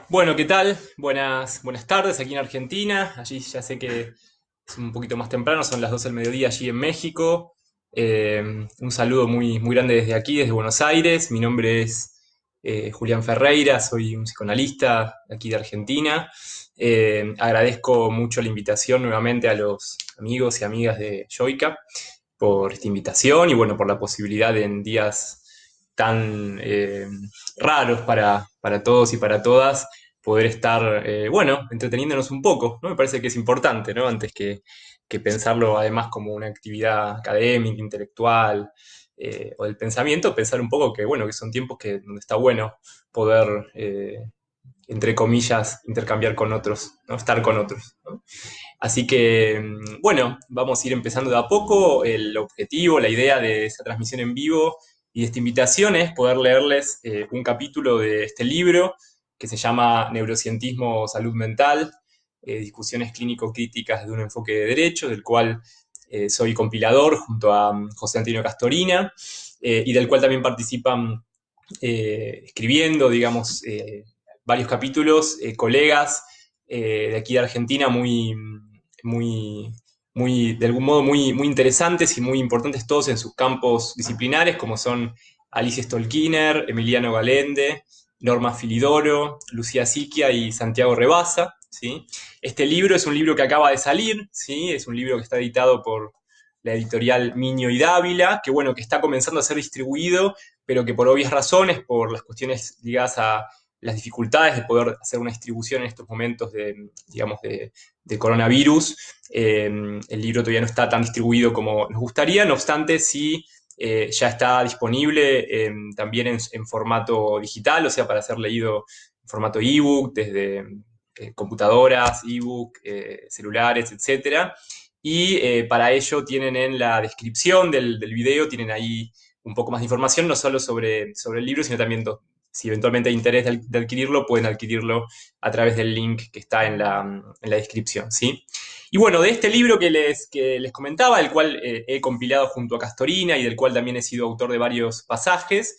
Bueno, ¿qué tal? Buenas tardes aquí en Argentina. Allí ya sé que es un poquito más temprano, son las 12 del mediodía allí en México. Un saludo muy grande desde aquí, desde Buenos Aires. Mi nombre es Julián Ferreira, soy un psicoanalista de aquí de Argentina. Agradezco mucho la invitación nuevamente a los amigos y amigas de Joica por esta invitación y bueno, por la posibilidad de en días tan raros para todos y para todas poder estar, bueno, entreteniéndonos un poco, ¿no? Me parece que es importante, ¿no? Antes que pensarlo además como una actividad académica, intelectual, o del pensamiento, pensar un poco que, bueno, que son tiempos donde está bueno poder, entre comillas, intercambiar con otros, ¿no? Estar con otros, ¿no? Así que, bueno, vamos a ir empezando de a poco. El objetivo, la idea de esta transmisión en vivo y de esta invitación es poder leerles un capítulo de este libro que se llama Neurocientismo, Salud Mental, discusiones clínico-críticas de un enfoque de derecho, del cual soy compilador junto a José Antonio Castorina, y del cual también participan escribiendo, digamos, varios capítulos, colegas de aquí de Argentina muy, de algún modo muy interesantes y muy importantes todos en sus campos disciplinares, como son Alicia Stolkiner, Emiliano Galende, Norma Filidoro, Lucía Siquia y Santiago Rebasa. ¿Sí? Este libro es un libro que acaba de salir, ¿sí? Es un libro que está editado por la editorial Miño y Dávila, que bueno, que está comenzando a ser distribuido, pero que por obvias razones, por las cuestiones ligadas a las dificultades de poder hacer una distribución en estos momentos digamos, de coronavirus. El libro todavía no está tan distribuido como nos gustaría, no obstante, sí ya está disponible también en formato digital, o sea, para ser leído en formato ebook, desde computadoras, ebook, celulares, etcétera. Y para ello tienen en la descripción del video, tienen ahí un poco más de información, no solo sobre el libro, sino también si eventualmente hay interés de adquirirlo, pueden adquirirlo a través del link que está en la descripción, ¿sí? Y bueno, de este libro que les comentaba, el cual he compilado junto a Castorina y del cual también he sido autor de varios pasajes,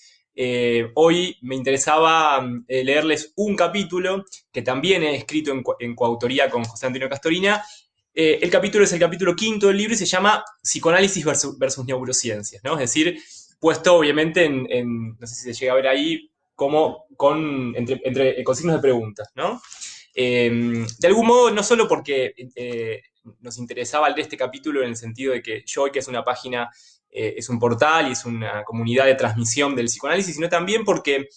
hoy me interesaba leerles un capítulo que también he escrito en coautoría con José Antonio Castorina. El capítulo es el capítulo quinto del libro y se llama Psicoanálisis versus neurociencias, ¿no? Es decir, puesto obviamente no sé si se llega a ver ahí, como con signos de preguntas, ¿no? De algún modo, no solo porque nos interesaba leer este capítulo en el sentido de que Joy, que es una página, es un portal y es una comunidad de transmisión del psicoanálisis, sino también porque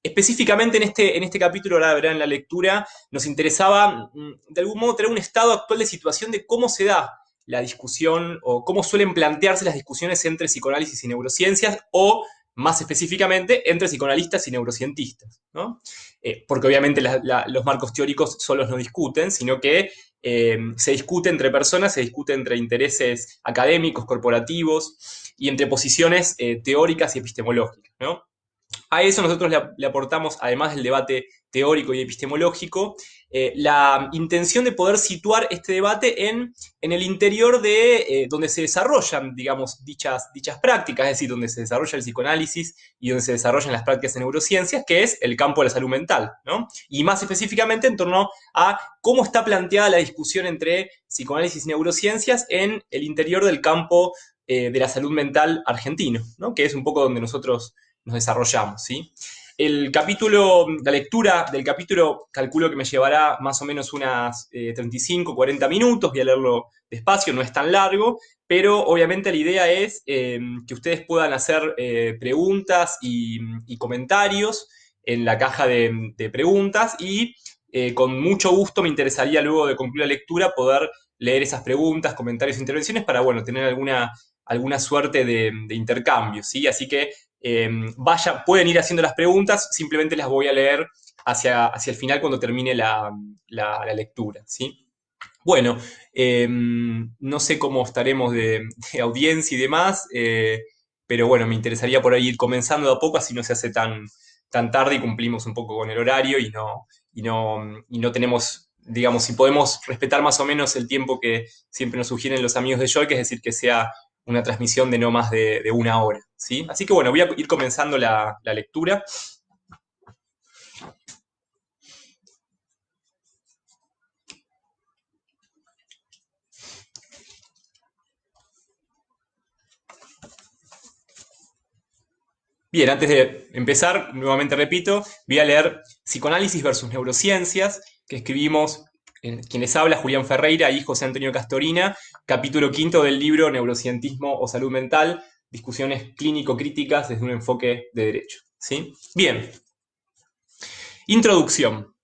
específicamente en este capítulo, ahora verán en la lectura, nos interesaba de algún modo tener un estado actual de situación de cómo se da la discusión o cómo suelen plantearse las discusiones entre psicoanálisis y neurociencias o más específicamente entre psicoanalistas y neurocientistas, ¿no? Porque obviamente los marcos teóricos solos no discuten, sino que se discute entre personas, se discute entre intereses académicos, corporativos y entre posiciones teóricas y epistemológicas, ¿no? A eso nosotros le aportamos, además del debate teórico y epistemológico, la intención de poder situar este debate en el interior de donde se desarrollan, digamos, dichas prácticas, es decir, donde se desarrolla el psicoanálisis y donde se desarrollan las prácticas en neurociencias, que es el campo de la salud mental, ¿no? Y más específicamente en torno a cómo está planteada la discusión entre psicoanálisis y neurociencias en el interior del campo de la salud mental argentino, ¿no? Que es un poco donde nosotros nos desarrollamos, ¿sí? La lectura del capítulo calculo que me llevará más o menos unas 35, 40 minutos, voy a leerlo despacio, no es tan largo, pero obviamente la idea es que ustedes puedan hacer preguntas y comentarios en la caja de preguntas y con mucho gusto me interesaría luego de concluir la lectura poder leer esas preguntas, comentarios e intervenciones para, bueno, tener alguna suerte de intercambio, ¿sí? Así que pueden ir haciendo las preguntas, simplemente las voy a leer hacia el final cuando termine la lectura, ¿sí? Bueno, no sé cómo estaremos de audiencia y demás, pero bueno, me interesaría por ahí ir comenzando de a poco, así no se hace tan tarde y cumplimos un poco con el horario y no tenemos, digamos, si podemos respetar más o menos el tiempo que siempre nos sugieren los amigos de Joy, que es decir, que sea una transmisión de no más de una hora, ¿sí? Así que bueno, voy a ir comenzando la lectura. Bien, antes de empezar, nuevamente repito, voy a leer Psicoanálisis versus Neurociencias, que escribimos, quien les habla, Julián Ferreira y José Antonio Castorina, capítulo quinto del libro Neurocientismo o Salud Mental, discusiones clínico-críticas desde un enfoque de derecho. ¿Sí? Bien. Introducción.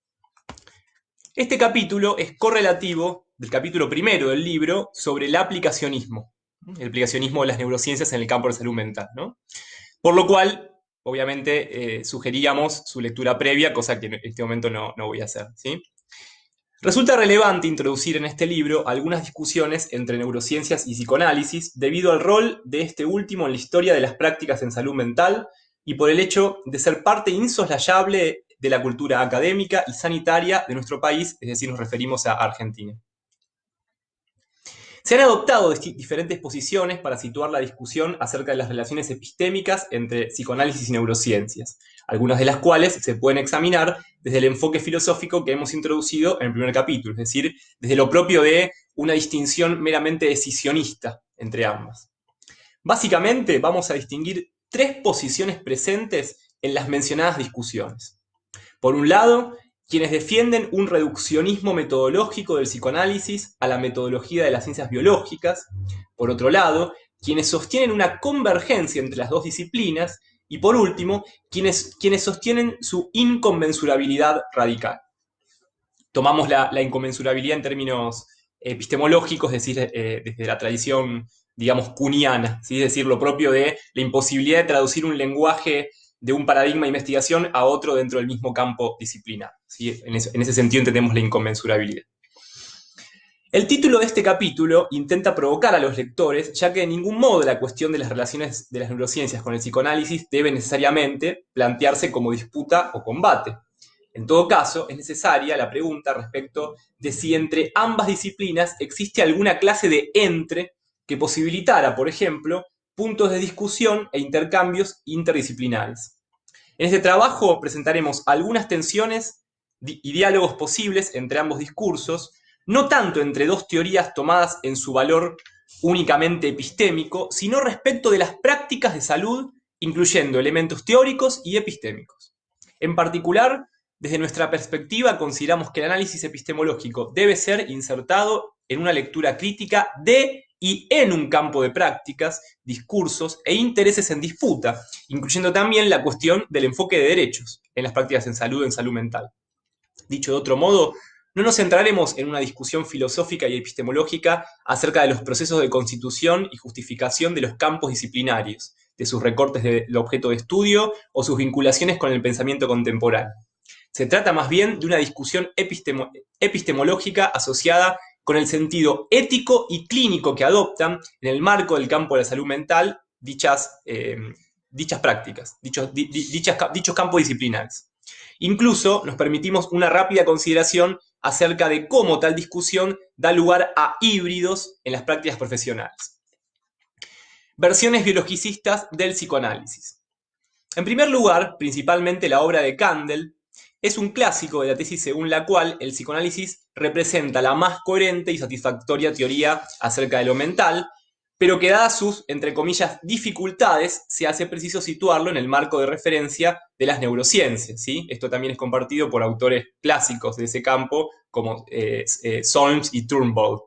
Este capítulo es correlativo del capítulo primero del libro sobre el aplicacionismo de las neurociencias en el campo de salud mental, ¿no? Por lo cual, obviamente, sugeríamos su lectura previa, cosa que en este momento no voy a hacer, ¿sí? Resulta relevante introducir en este libro algunas discusiones entre neurociencias y psicoanálisis debido al rol de este último en la historia de las prácticas en salud mental y por el hecho de ser parte insoslayable de la cultura académica y sanitaria de nuestro país, es decir, nos referimos a Argentina. Se han adoptado diferentes posiciones para situar la discusión acerca de las relaciones epistémicas entre psicoanálisis y neurociencias, algunas de las cuales se pueden examinar desde el enfoque filosófico que hemos introducido en el primer capítulo, es decir, desde lo propio de una distinción meramente decisionista entre ambas. Básicamente vamos a distinguir tres posiciones presentes en las mencionadas discusiones. Por un lado, quienes defienden un reduccionismo metodológico del psicoanálisis a la metodología de las ciencias biológicas. Por otro lado, quienes sostienen una convergencia entre las dos disciplinas. Y por último, quienes sostienen su inconmensurabilidad radical. Tomamos la inconmensurabilidad en términos epistemológicos, es decir, desde la tradición, digamos, kuhniana, ¿sí? Es decir, lo propio de la imposibilidad de traducir un lenguaje de un paradigma de investigación a otro dentro del mismo campo disciplinar, ¿sí? En ese sentido entendemos la inconmensurabilidad. El título de este capítulo intenta provocar a los lectores, ya que de ningún modo la cuestión de las relaciones de las neurociencias con el psicoanálisis debe necesariamente plantearse como disputa o combate. En todo caso, es necesaria la pregunta respecto de si entre ambas disciplinas existe alguna clase de entre que posibilitara, por ejemplo, puntos de discusión e intercambios interdisciplinares. En este trabajo presentaremos algunas tensiones y diálogos posibles entre ambos discursos, no tanto entre dos teorías tomadas en su valor únicamente epistémico, sino respecto de las prácticas de salud, incluyendo elementos teóricos y epistémicos. En particular, desde nuestra perspectiva, consideramos que el análisis epistemológico debe ser insertado en una lectura crítica de y en un campo de prácticas, discursos e intereses en disputa, incluyendo también la cuestión del enfoque de derechos en las prácticas en salud mental. Dicho de otro modo, no nos centraremos en una discusión filosófica y epistemológica acerca de los procesos de constitución y justificación de los campos disciplinarios, de sus recortes del objeto de estudio o sus vinculaciones con el pensamiento contemporáneo. Se trata más bien de una discusión epistemológica asociada con el sentido ético y clínico que adoptan en el marco del campo de la salud mental dichas prácticas, dichos campos disciplinares. Incluso nos permitimos una rápida consideración acerca de cómo tal discusión da lugar a híbridos en las prácticas profesionales. Versiones biologicistas del psicoanálisis. En primer lugar, principalmente la obra de Kandel es un clásico de la tesis según la cual el psicoanálisis representa la más coherente y satisfactoria teoría acerca de lo mental, pero que dadas sus, entre comillas, dificultades, se hace preciso situarlo en el marco de referencia de las neurociencias, ¿sí? Esto también es compartido por autores clásicos de ese campo, como Solms y Turnbull.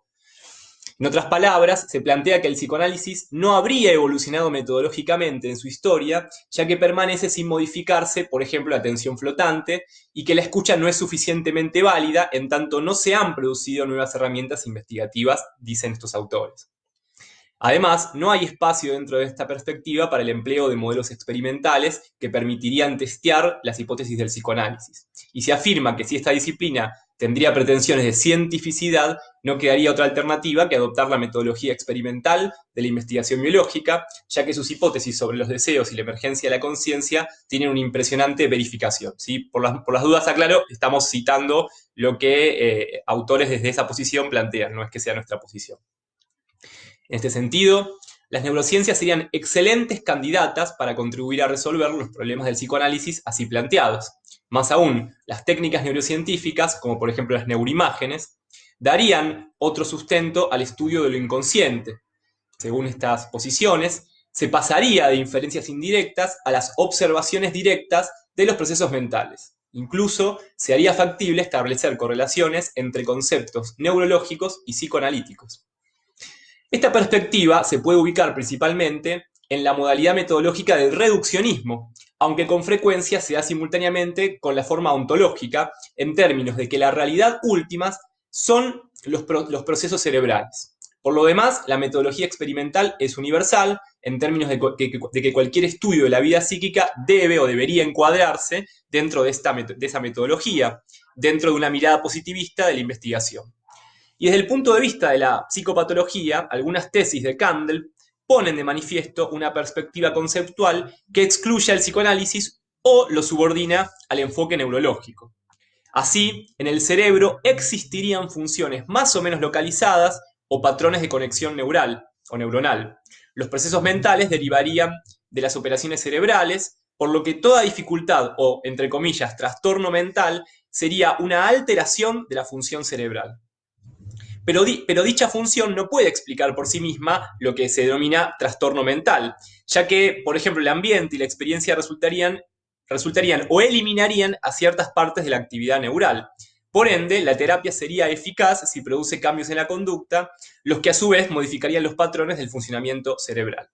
En otras palabras, se plantea que el psicoanálisis no habría evolucionado metodológicamente en su historia, ya que permanece sin modificarse, por ejemplo, la atención flotante, y que la escucha no es suficientemente válida, en tanto no se han producido nuevas herramientas investigativas, dicen estos autores. Además, no hay espacio dentro de esta perspectiva para el empleo de modelos experimentales que permitirían testear las hipótesis del psicoanálisis. Y se afirma que si esta disciplina tendría pretensiones de cientificidad, no quedaría otra alternativa que adoptar la metodología experimental de la investigación biológica, ya que sus hipótesis sobre los deseos y la emergencia de la conciencia tienen una impresionante verificación, ¿sí? Por las dudas, aclaro, estamos citando lo que autores desde esa posición plantean, no es que sea nuestra posición. En este sentido, las neurociencias serían excelentes candidatas para contribuir a resolver los problemas del psicoanálisis así planteados. Más aún, las técnicas neurocientíficas, como por ejemplo las neuroimágenes, darían otro sustento al estudio de lo inconsciente. Según estas posiciones, se pasaría de inferencias indirectas a las observaciones directas de los procesos mentales. Incluso se haría factible establecer correlaciones entre conceptos neurológicos y psicoanalíticos. Esta perspectiva se puede ubicar principalmente en la modalidad metodológica del reduccionismo, aunque con frecuencia se da simultáneamente con la forma ontológica, en términos de que la realidad última son los procesos cerebrales. Por lo demás, la metodología experimental es universal, en términos de que cualquier estudio de la vida psíquica debe o debería encuadrarse dentro de esa metodología, dentro de una mirada positivista de la investigación. Y desde el punto de vista de la psicopatología, algunas tesis de Kandel ponen de manifiesto una perspectiva conceptual que excluye al psicoanálisis o lo subordina al enfoque neurológico. Así, en el cerebro existirían funciones más o menos localizadas o patrones de conexión neural o neuronal. Los procesos mentales derivarían de las operaciones cerebrales, por lo que toda dificultad o, entre comillas, trastorno mental sería una alteración de la función cerebral. Pero dicha función no puede explicar por sí misma lo que se denomina trastorno mental, ya que, por ejemplo, el ambiente y la experiencia resultarían o eliminarían a ciertas partes de la actividad neural. Por ende, la terapia sería eficaz si produce cambios en la conducta, los que a su vez modificarían los patrones del funcionamiento cerebral.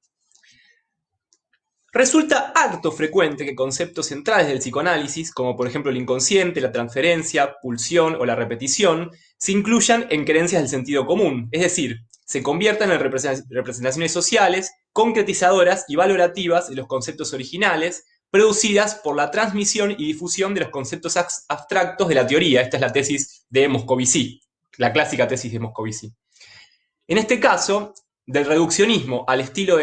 Resulta harto frecuente que conceptos centrales del psicoanálisis, como por ejemplo el inconsciente, la transferencia, pulsión o la repetición, se incluyan en creencias del sentido común, es decir, se conviertan en representaciones sociales, concretizadoras y valorativas de los conceptos originales, producidas por la transmisión y difusión de los conceptos abstractos de la teoría. Esta es la tesis de Moscovici, la clásica tesis de Moscovici. En este caso, del reduccionismo al estilo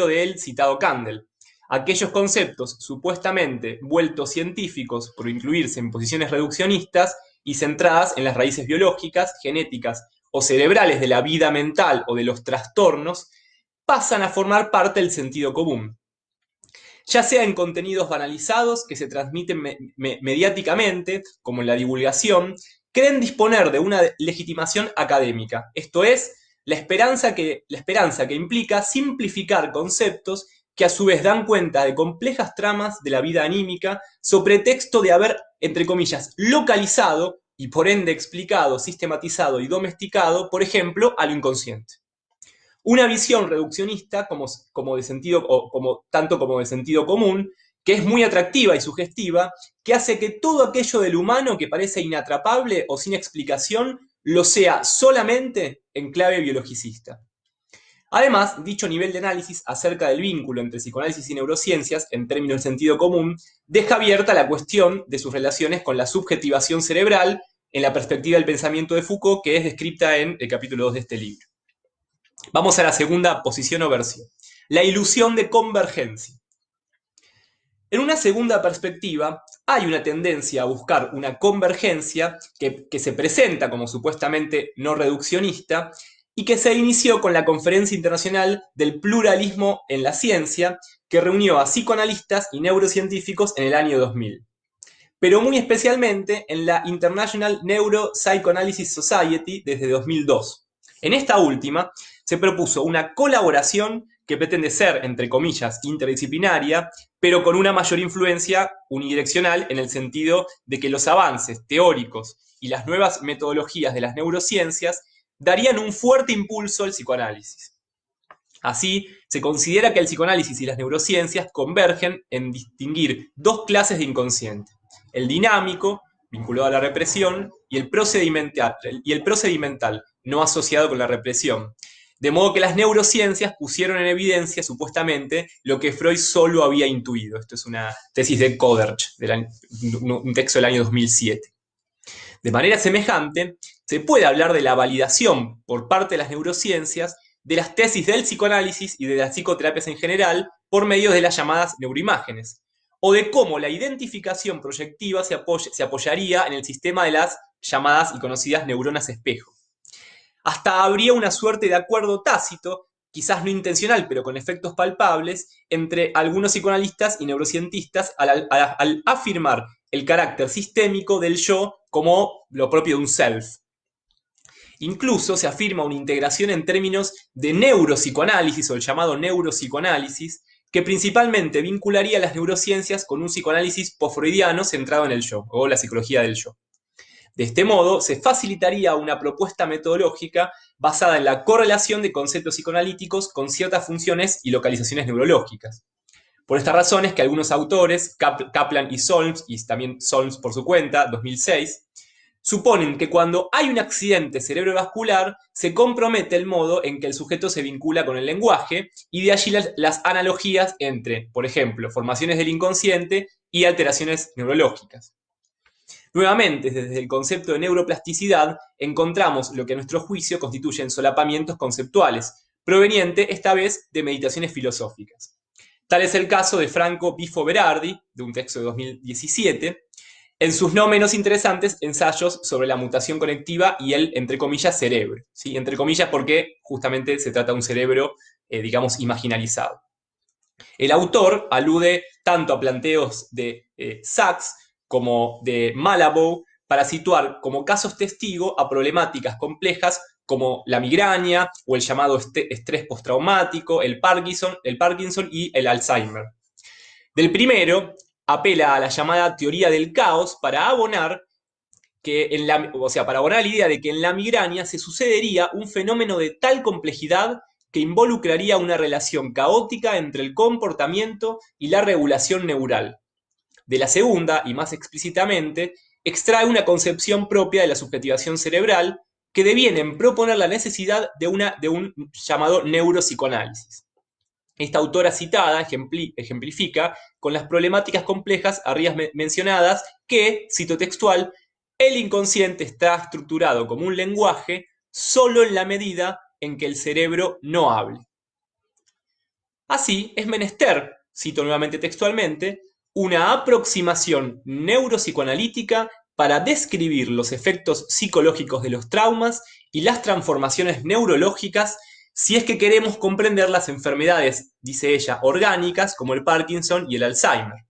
del citado Kandel. Aquellos conceptos supuestamente vueltos científicos por incluirse en posiciones reduccionistas y centradas en las raíces biológicas, genéticas o cerebrales de la vida mental o de los trastornos, pasan a formar parte del sentido común, ya sea en contenidos banalizados que se transmiten mediáticamente, como en la divulgación, creen disponer de una legitimación académica, esto es, la esperanza que implica simplificar conceptos que a su vez dan cuenta de complejas tramas de la vida anímica sobre texto de haber, entre comillas, localizado y por ende explicado, sistematizado y domesticado, por ejemplo, a lo inconsciente. Una visión reduccionista tanto como de sentido común, que es muy atractiva y sugestiva, que hace que todo aquello del humano que parece inatrapable o sin explicación lo sea solamente en clave biologicista. Además, dicho nivel de análisis acerca del vínculo entre psicoanálisis y neurociencias, en términos de sentido común, deja abierta la cuestión de sus relaciones con la subjetivación cerebral en la perspectiva del pensamiento de Foucault, que es descrita en el capítulo 2 de este libro. Vamos a la segunda posición o versión, la ilusión de convergencia. En una segunda perspectiva, hay una tendencia a buscar una convergencia que se presenta como supuestamente no reduccionista y que se inició con la Conferencia Internacional del Pluralismo en la Ciencia, que reunió a psicoanalistas y neurocientíficos en el año 2000, pero muy especialmente en la International Neuropsychoanalysis Society desde 2002. En esta última se propuso una colaboración que pretende ser, entre comillas, interdisciplinaria, pero con una mayor influencia unidireccional en el sentido de que los avances teóricos y las nuevas metodologías de las neurociencias darían un fuerte impulso al psicoanálisis. Así, se considera que el psicoanálisis y las neurociencias convergen en distinguir dos clases de inconsciente: el dinámico, vinculado a la represión, y el procedimental, no asociado con la represión. De modo que las neurociencias pusieron en evidencia, supuestamente, lo que Freud solo había intuido. Esto es una tesis de Koderch, un texto del año 2007. De manera semejante, se puede hablar de la validación por parte de las neurociencias de las tesis del psicoanálisis y de las psicoterapias en general por medio de las llamadas neuroimágenes, o de cómo la identificación proyectiva se apoyaría en el sistema de las llamadas y conocidas neuronas espejo. hasta habría una suerte de acuerdo tácito, quizás no intencional, pero con efectos palpables, entre algunos psicoanalistas y neurocientistas al afirmar el carácter sistémico del yo como lo propio de un self. Incluso se afirma una integración en términos de neuropsicoanálisis o el llamado neuropsicoanálisis, que principalmente vincularía las neurociencias con un psicoanálisis post-freudiano centrado en el yo, o la psicología del yo. De este modo, se facilitaría una propuesta metodológica basada en la correlación de conceptos psicoanalíticos con ciertas funciones y localizaciones neurológicas. Por estas razones que algunos autores, Kaplan y Solms, y también Solms por su cuenta, 2006, suponen que cuando hay un accidente cerebrovascular se compromete el modo en que el sujeto se vincula con el lenguaje y de allí las analogías entre, por ejemplo, formaciones del inconsciente y alteraciones neurológicas. Nuevamente, desde el concepto de neuroplasticidad, encontramos lo que a nuestro juicio constituyen solapamientos conceptuales, proveniente esta vez de meditaciones filosóficas. Tal es el caso de Franco Bifo Berardi, de un texto de 2017, en sus no menos interesantes ensayos sobre la mutación conectiva y el, entre comillas, cerebro. ¿Sí? Entre comillas porque justamente se trata de un cerebro, digamos, imaginarizado. El autor alude tanto a planteos de Sachs como de Malabou para situar como casos testigo a problemáticas complejas como la migraña o el llamado estrés postraumático, el Parkinson y el Alzheimer. Del primero, apela a la llamada teoría del caos para abonar para abonar la idea de que en la migraña se sucedería un fenómeno de tal complejidad que involucraría una relación caótica entre el comportamiento y la regulación neural. De la segunda, y más explícitamente, extrae una concepción propia de la subjetivación cerebral que deviene en proponer la necesidad de un llamado neuropsicoanálisis. Esta autora citada ejemplifica con las problemáticas complejas arriba mencionadas que, cito textual, el inconsciente está estructurado como un lenguaje solo en la medida en que el cerebro no hable. Así, es menester, cito nuevamente textualmente, una aproximación neuropsicoanalítica para describir los efectos psicológicos de los traumas y las transformaciones neurológicas si es que queremos comprender las enfermedades, dice ella, orgánicas como el Parkinson y el Alzheimer.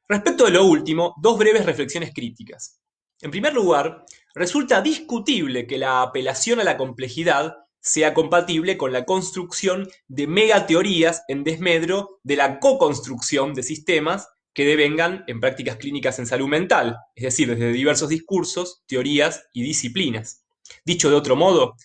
Respecto de lo último, dos breves reflexiones críticas. En primer lugar, resulta discutible que la apelación a la complejidad sea compatible con la construcción de megateorías en desmedro de la co-construcción de sistemas que devengan en prácticas clínicas en salud mental, es decir, desde diversos discursos, teorías y disciplinas. Dicho de otro modo,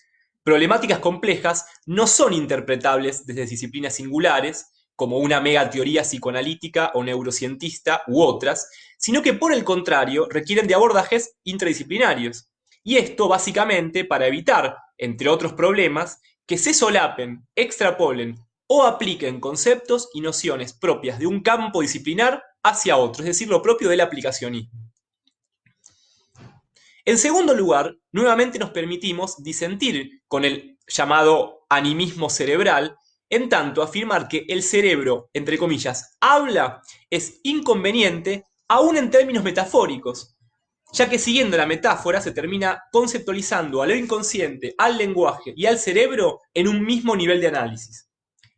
problemáticas complejas no son interpretables desde disciplinas singulares, como una megateoría psicoanalítica o neurocientista u otras, sino que por el contrario requieren de abordajes interdisciplinarios. Y esto básicamente para evitar, entre otros problemas, que se solapen, extrapolen o apliquen conceptos y nociones propias de un campo disciplinar hacia otro, es decir, lo propio del aplicacionismo. En segundo lugar, nuevamente nos permitimos disentir con el llamado animismo cerebral, en tanto afirmar que el cerebro, entre comillas, habla es inconveniente aún en términos metafóricos, ya que siguiendo la metáfora se termina conceptualizando a lo inconsciente, al lenguaje y al cerebro en un mismo nivel de análisis.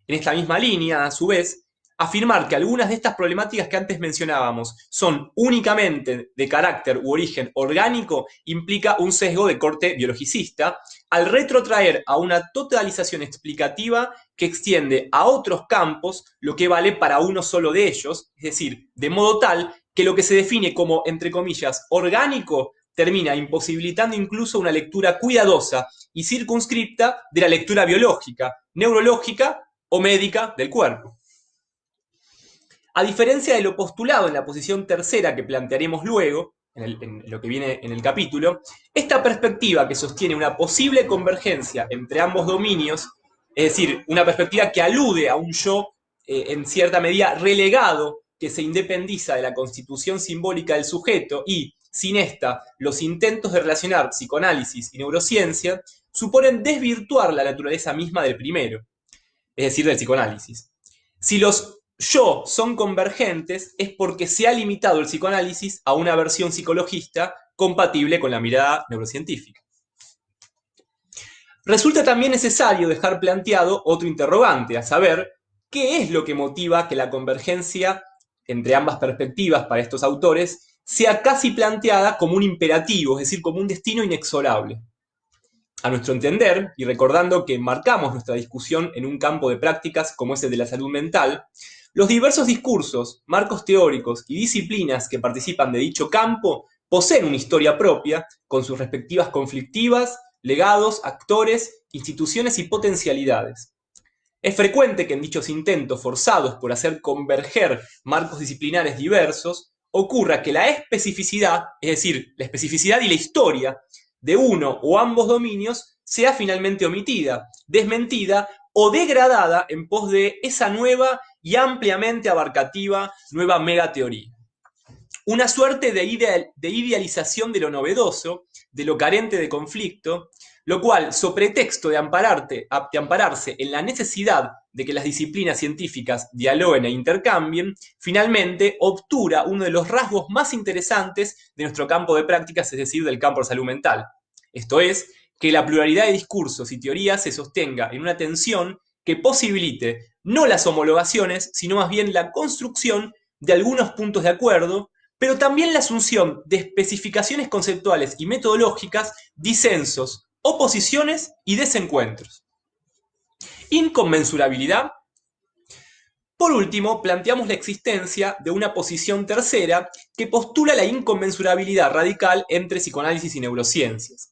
En esta misma línea, a su vez, afirmar que algunas de estas problemáticas que antes mencionábamos son únicamente de carácter u origen orgánico implica un sesgo de corte biologicista, al retrotraer a una totalización explicativa que extiende a otros campos lo que vale para uno solo de ellos, es decir, de modo tal que lo que se define como, entre comillas, orgánico, termina imposibilitando incluso una lectura cuidadosa y circunscripta de la lectura biológica, neurológica o médica del cuerpo. A diferencia de lo postulado en la posición tercera que plantearemos luego, en lo que viene en el capítulo, esta perspectiva que sostiene una posible convergencia entre ambos dominios, es decir, una perspectiva que alude a un yo en cierta medida relegado, que se independiza de la constitución simbólica del sujeto y, sin esta, los intentos de relacionar psicoanálisis y neurociencia suponen desvirtuar la naturaleza misma del primero, es decir, del psicoanálisis. Si los yo son convergentes es porque se ha limitado el psicoanálisis a una versión psicologista compatible con la mirada neurocientífica. resulta también necesario dejar planteado otro interrogante, a saber, ¿qué es lo que motiva que la convergencia entre ambas perspectivas para estos autores sea casi planteada como un imperativo, es decir, como un destino inexorable? A nuestro entender, y recordando que marcamos nuestra discusión en un campo de prácticas como es el de la salud mental, los diversos discursos, marcos teóricos y disciplinas que participan de dicho campo poseen una historia propia, con sus respectivas conflictivas, legados, actores, instituciones y potencialidades. Es frecuente que en dichos intentos forzados por hacer converger marcos disciplinares diversos, ocurra que la especificidad, es decir, la especificidad y la historia de uno o ambos dominios, sea finalmente omitida, desmentida o degradada en pos de esa nueva y ampliamente abarcativa nueva megateoría. Una suerte de idealización de lo novedoso, de lo carente de conflicto, lo cual, sobre pretexto de ampararse en la necesidad de que las disciplinas científicas dialoguen e intercambien, finalmente obtura uno de los rasgos más interesantes de nuestro campo de prácticas, es decir, del campo de salud mental. Esto es, que la pluralidad de discursos y teorías se sostenga en una tensión que posibilite no las homologaciones, sino más bien la construcción de algunos puntos de acuerdo, pero también la asunción de especificaciones conceptuales y metodológicas, disensos, oposiciones y desencuentros. Inconmensurabilidad. Por último, planteamos la existencia de una posición tercera que postula la inconmensurabilidad radical entre psicoanálisis y neurociencias.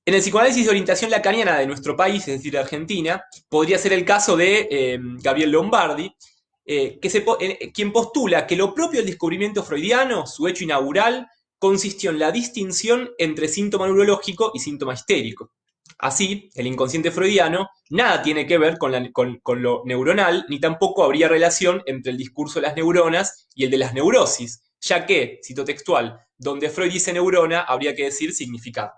En el psicoanálisis de orientación lacaniana de nuestro país, es decir, de Argentina, podría ser el caso de Gabriel Lombardi, quien postula que lo propio del descubrimiento freudiano, su hecho inaugural, consistió en la distinción entre síntoma neurológico y síntoma histérico. Así, el inconsciente freudiano nada tiene que ver con lo neuronal, ni tampoco habría relación entre el discurso de las neuronas y el de las neurosis, ya que, cito textual, donde Freud dice neurona, habría que decir significante.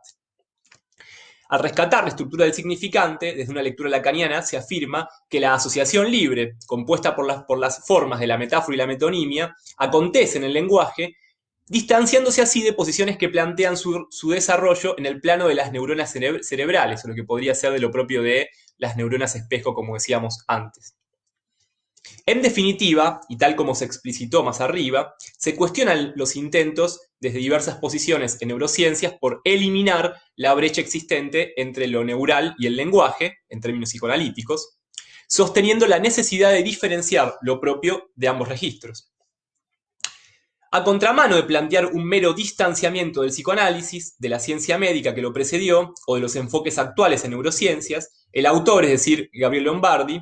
Al rescatar la estructura del significante, desde una lectura lacaniana, se afirma que la asociación libre, compuesta por las formas de la metáfora y la metonimia, acontece en el lenguaje, distanciándose así de posiciones que plantean su desarrollo en el plano de las neuronas cerebrales, o lo que podría ser de lo propio de las neuronas espejo, como decíamos antes. En definitiva, y tal como se explicitó más arriba, se cuestionan los intentos desde diversas posiciones en neurociencias por eliminar la brecha existente entre lo neural y el lenguaje, en términos psicoanalíticos, sosteniendo la necesidad de diferenciar lo propio de ambos registros. A contramano de plantear un mero distanciamiento del psicoanálisis, de la ciencia médica que lo precedió, o de los enfoques actuales en neurociencias, el autor, es decir, Gabriel Lombardi,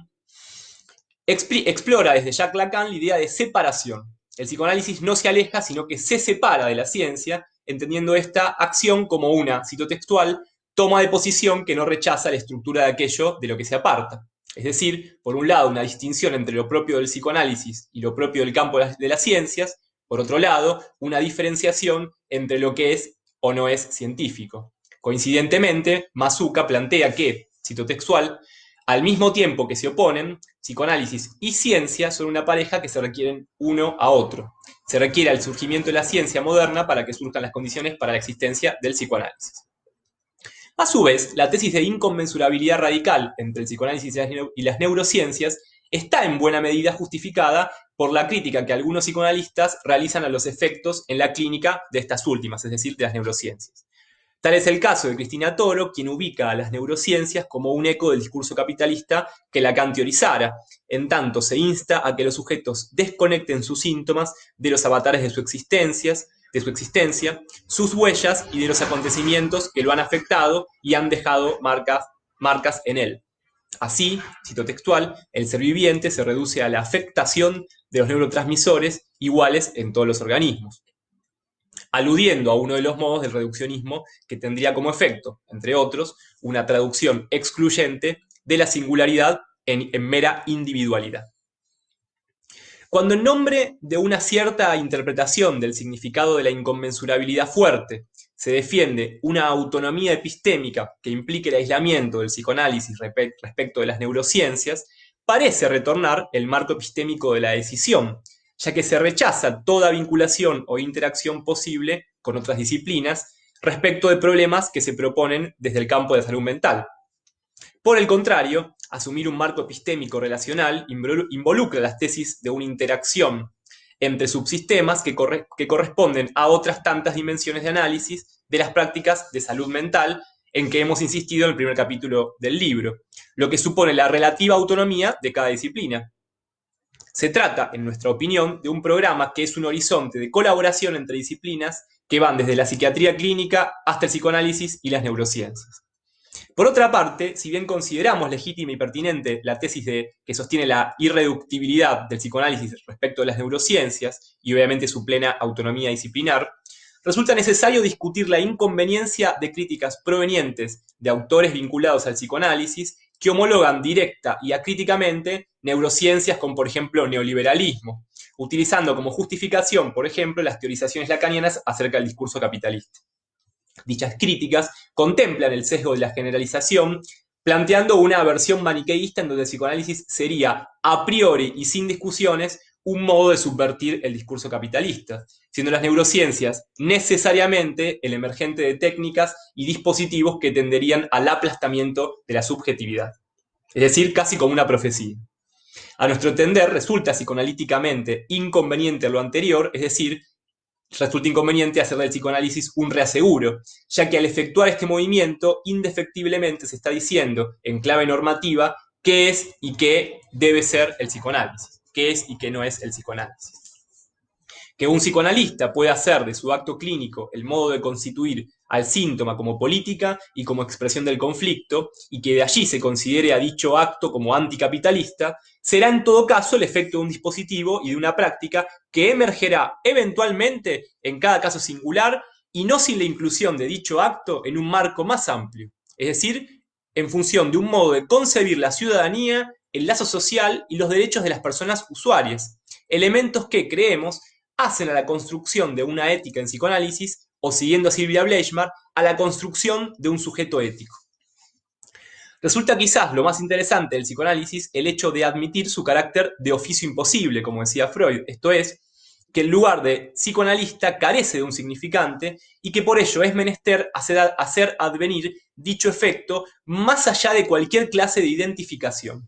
explora desde Jacques Lacan la idea de separación. El psicoanálisis no se aleja, sino que se separa de la ciencia, entendiendo esta acción como una, cito textual, toma de posición que no rechaza la estructura de aquello de lo que se aparta. Es decir, por un lado, una distinción entre lo propio del psicoanálisis y lo propio del campo de las ciencias, por otro lado, una diferenciación entre lo que es o no es científico. Coincidentemente, Masuka plantea que, cito textual, al mismo tiempo que se oponen, psicoanálisis y ciencia son una pareja que se requieren uno a otro. Se requiere el surgimiento de la ciencia moderna para que surjan las condiciones para la existencia del psicoanálisis. A su vez, la tesis de inconmensurabilidad radical entre el psicoanálisis y las neurociencias está en buena medida justificada por la crítica que algunos psicoanalistas realizan a los efectos en la clínica de estas últimas, es decir, de las neurociencias. Tal es el caso de Cristina Toro, quien ubica a las neurociencias como un eco del discurso capitalista que Lacan teorizara, en tanto se insta a que los sujetos desconecten sus síntomas de los avatares de su existencia, sus huellas y de los acontecimientos que lo han afectado y han dejado marcas en él. Así, cito textual, el ser viviente se reduce a la afectación de los neurotransmisores iguales en todos los organismos, aludiendo a uno de los modos del reduccionismo que tendría como efecto, entre otros, una traducción excluyente de la singularidad en mera individualidad. Cuando en nombre de una cierta interpretación del significado de la inconmensurabilidad fuerte se defiende una autonomía epistémica que implique el aislamiento del psicoanálisis respecto de las neurociencias, parece retornar el marco epistémico de la decisión, ya que se rechaza toda vinculación o interacción posible con otras disciplinas, respecto de problemas que se proponen desde el campo de la salud mental. Por el contrario, asumir un marco epistémico relacional involucra las tesis de una interacción entre subsistemas que corresponden a otras tantas dimensiones de análisis de las prácticas de salud mental en que hemos insistido en el primer capítulo del libro, lo que supone la relativa autonomía de cada disciplina. Se trata, en nuestra opinión, de un programa que es un horizonte de colaboración entre disciplinas que van desde la psiquiatría clínica hasta el psicoanálisis y las neurociencias. Por otra parte, si bien consideramos legítima y pertinente la tesis que sostiene la irreductibilidad del psicoanálisis respecto de las neurociencias y obviamente su plena autonomía disciplinar, resulta necesario discutir la inconveniencia de críticas provenientes de autores vinculados al psicoanálisis que homologan directa y acríticamente neurociencias con, por ejemplo, neoliberalismo, utilizando como justificación, por ejemplo, las teorizaciones lacanianas acerca del discurso capitalista. Dichas críticas contemplan el sesgo de la generalización, planteando una versión maniqueísta en donde el psicoanálisis sería, a priori y sin discusiones, un modo de subvertir el discurso capitalista, siendo las neurociencias necesariamente el emergente de técnicas y dispositivos que tenderían al aplastamiento de la subjetividad, es decir, casi como una profecía. A nuestro entender, resulta psicoanalíticamente inconveniente lo anterior, es decir, resulta inconveniente hacer del psicoanálisis un reaseguro, ya que al efectuar este movimiento, indefectiblemente se está diciendo, en clave normativa, qué es y qué debe ser el psicoanálisis, qué es y qué no es el psicoanálisis. Que un psicoanalista puede hacer de su acto clínico el modo de constituir al síntoma como política y como expresión del conflicto, y que de allí se considere a dicho acto como anticapitalista, será en todo caso el efecto de un dispositivo y de una práctica que emergerá eventualmente en cada caso singular y no sin la inclusión de dicho acto en un marco más amplio, es decir, en función de un modo de concebir la ciudadanía, el lazo social y los derechos de las personas usuarias, elementos que, creemos, hacen a la construcción de una ética en psicoanálisis, o siguiendo a Silvia Bleichmar, a la construcción de un sujeto ético. Resulta quizás lo más interesante del psicoanálisis el hecho de admitir su carácter de oficio imposible, como decía Freud, esto es, que el lugar de psicoanalista carece de un significante y que por ello es menester hacer advenir dicho efecto más allá de cualquier clase de identificación.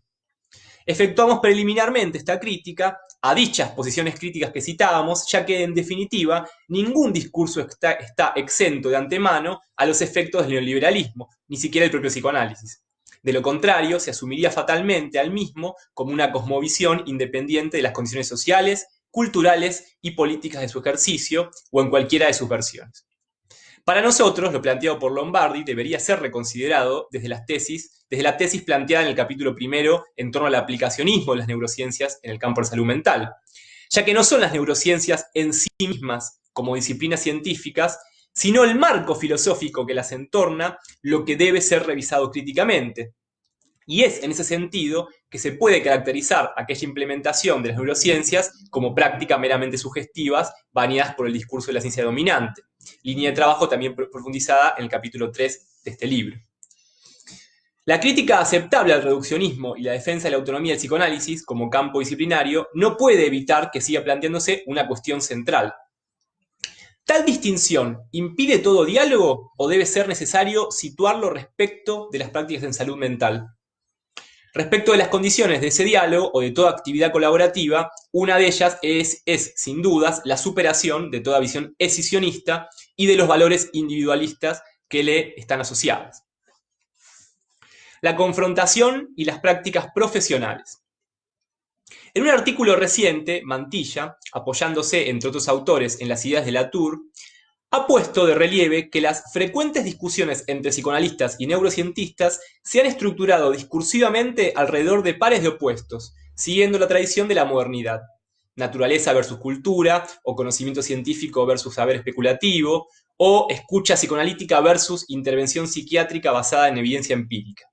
Efectuamos preliminarmente esta crítica a dichas posiciones críticas que citábamos, ya que en definitiva ningún discurso está exento de antemano a los efectos del neoliberalismo, ni siquiera el propio psicoanálisis. De lo contrario, se asumiría fatalmente al mismo como una cosmovisión independiente de las condiciones sociales, culturales y políticas de su ejercicio, o en cualquiera de sus versiones. Para nosotros, lo planteado por Lombardi debería ser reconsiderado desde la tesis planteada en el capítulo primero en torno al aplicacionismo de las neurociencias en el campo de salud mental, ya que no son las neurociencias en sí mismas como disciplinas científicas, sino el marco filosófico que las entorna lo que debe ser revisado críticamente. Y es en ese sentido que se puede caracterizar aquella implementación de las neurociencias como prácticas meramente sugestivas, bañadas por el discurso de la ciencia dominante. Línea de trabajo también profundizada en el capítulo 3 de este libro. La crítica aceptable al reduccionismo y la defensa de la autonomía del psicoanálisis como campo disciplinario no puede evitar que siga planteándose una cuestión central. ¿Tal distinción impide todo diálogo o debe ser necesario situarlo respecto de las prácticas en salud mental? Respecto de las condiciones de ese diálogo o de toda actividad colaborativa, una de ellas es sin dudas, la superación de toda visión escisionista y de los valores individualistas que le están asociados. La confrontación y las prácticas profesionales. En un artículo reciente, Mantilla, apoyándose entre otros autores en las ideas de Latour, ha puesto de relieve que las frecuentes discusiones entre psicoanalistas y neurocientistas se han estructurado discursivamente alrededor de pares de opuestos, siguiendo la tradición de la modernidad. Naturaleza versus cultura, o conocimiento científico versus saber especulativo, o escucha psicoanalítica versus intervención psiquiátrica basada en evidencia empírica.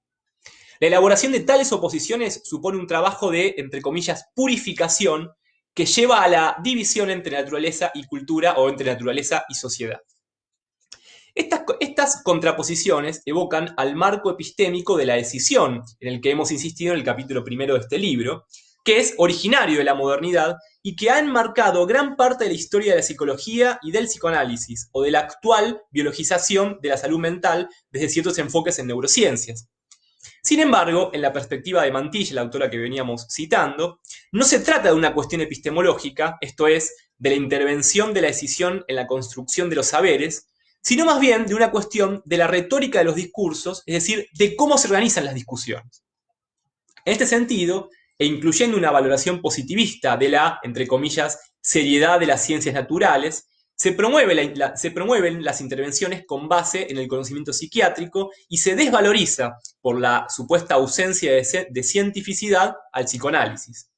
La elaboración de tales oposiciones supone un trabajo de, entre comillas, purificación, que lleva a la división entre naturaleza y cultura o entre naturaleza y sociedad. Estas contraposiciones evocan al marco epistémico de la decisión, en el que hemos insistido en el capítulo primero de este libro, que es originario de la modernidad y que ha enmarcado gran parte de la historia de la psicología y del psicoanálisis, o de la actual biologización de la salud mental desde ciertos enfoques en neurociencias. Sin embargo, en la perspectiva de Mantilla, la autora que veníamos citando, no se trata de una cuestión epistemológica, esto es, de la intervención de la decisión en la construcción de los saberes, sino más bien de una cuestión de la retórica de los discursos, es decir, de cómo se organizan las discusiones. En este sentido, e incluyendo una valoración positivista de la, entre comillas, seriedad de las ciencias naturales, se promueven las intervenciones con base en el conocimiento psiquiátrico y se desvaloriza por la supuesta ausencia de cientificidad al psicoanálisis.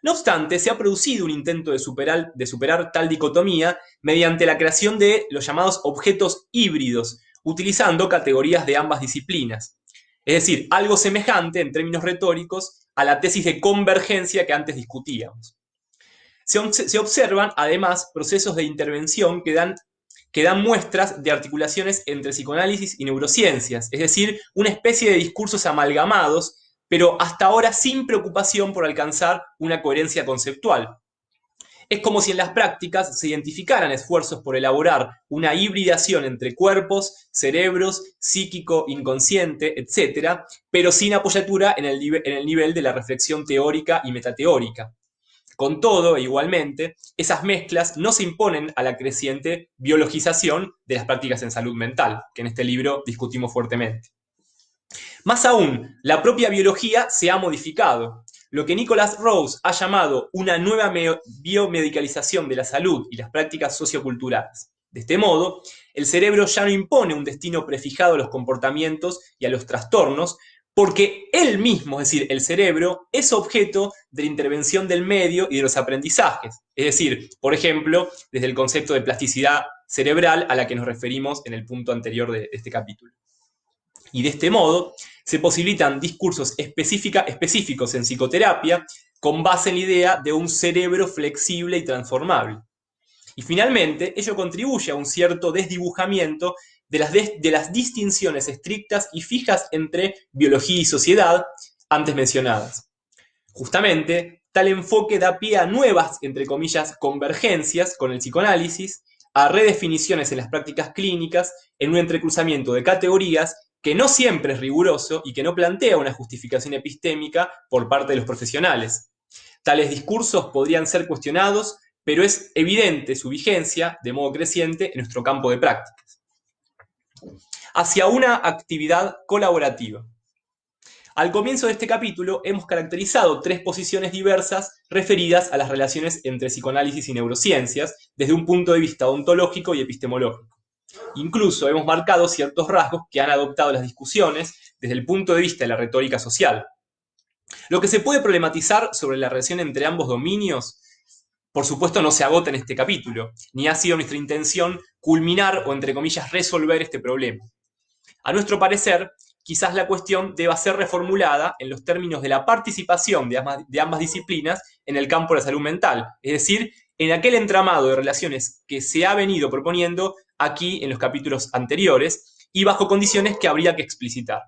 No obstante, se ha producido un intento de superar tal dicotomía mediante la creación de los llamados objetos híbridos, utilizando categorías de ambas disciplinas. Es decir, algo semejante en términos retóricos a la tesis de convergencia que antes discutíamos. Se observan, además, procesos de intervención que dan muestras de articulaciones entre psicoanálisis y neurociencias, es decir, una especie de discursos amalgamados, pero hasta ahora sin preocupación por alcanzar una coherencia conceptual. Es como si en las prácticas se identificaran esfuerzos por elaborar una hibridación entre cuerpos, cerebros, psíquico, inconsciente, etc., pero sin apoyatura en el nivel de la reflexión teórica y metateórica. Con todo, e igualmente, esas mezclas no se imponen a la creciente biologización de las prácticas en salud mental, que en este libro discutimos fuertemente. Más aún, la propia biología se ha modificado. Lo que Nicholas Rose ha llamado una nueva biomedicalización de la salud y las prácticas socioculturales. De este modo, el cerebro ya no impone un destino prefijado a los comportamientos y a los trastornos, porque él mismo, es decir, el cerebro, es objeto de la intervención del medio y de los aprendizajes. Es decir, por ejemplo, desde el concepto de plasticidad cerebral a la que nos referimos en el punto anterior de este capítulo. Y de este modo se posibilitan discursos específicos en psicoterapia con base en la idea de un cerebro flexible y transformable. Y finalmente, ello contribuye a un cierto desdibujamiento de las distinciones estrictas y fijas entre biología y sociedad antes mencionadas. Justamente, tal enfoque da pie a nuevas, entre comillas, convergencias con el psicoanálisis, a redefiniciones en las prácticas clínicas, en un entrecruzamiento de categorías que no siempre es riguroso y que no plantea una justificación epistémica por parte de los profesionales. Tales discursos podrían ser cuestionados, pero es evidente su vigencia, de modo creciente, en nuestro campo de prácticas. Hacia una actividad colaborativa. Al comienzo de este capítulo hemos caracterizado tres posiciones diversas referidas a las relaciones entre psicoanálisis y neurociencias desde un punto de vista ontológico y epistemológico. Incluso hemos marcado ciertos rasgos que han adoptado las discusiones desde el punto de vista de la retórica social. Lo que se puede problematizar sobre la relación entre ambos dominios, por supuesto, no se agota en este capítulo, ni ha sido nuestra intención culminar o, entre comillas, resolver este problema. A nuestro parecer, quizás la cuestión deba ser reformulada en los términos de la participación de ambas disciplinas en el campo de la salud mental, es decir, en aquel entramado de relaciones que se ha venido proponiendo aquí en los capítulos anteriores y bajo condiciones que habría que explicitar.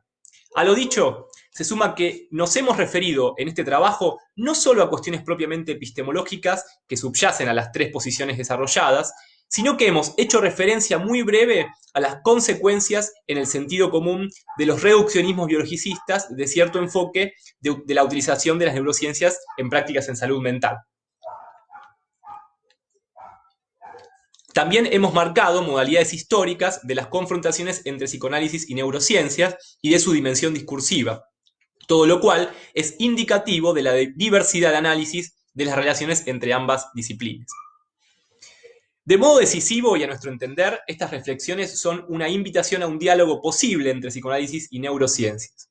A lo dicho, se suma que nos hemos referido en este trabajo no solo a cuestiones propiamente epistemológicas que subyacen a las tres posiciones desarrolladas, sino que hemos hecho referencia muy breve a las consecuencias en el sentido común de los reduccionismos biologicistas de cierto enfoque de la utilización de las neurociencias en prácticas en salud mental. También hemos marcado modalidades históricas de las confrontaciones entre psicoanálisis y neurociencias y de su dimensión discursiva, todo lo cual es indicativo de la diversidad de análisis de las relaciones entre ambas disciplinas. De modo decisivo y a nuestro entender, estas reflexiones son una invitación a un diálogo posible entre psicoanálisis y neurociencias.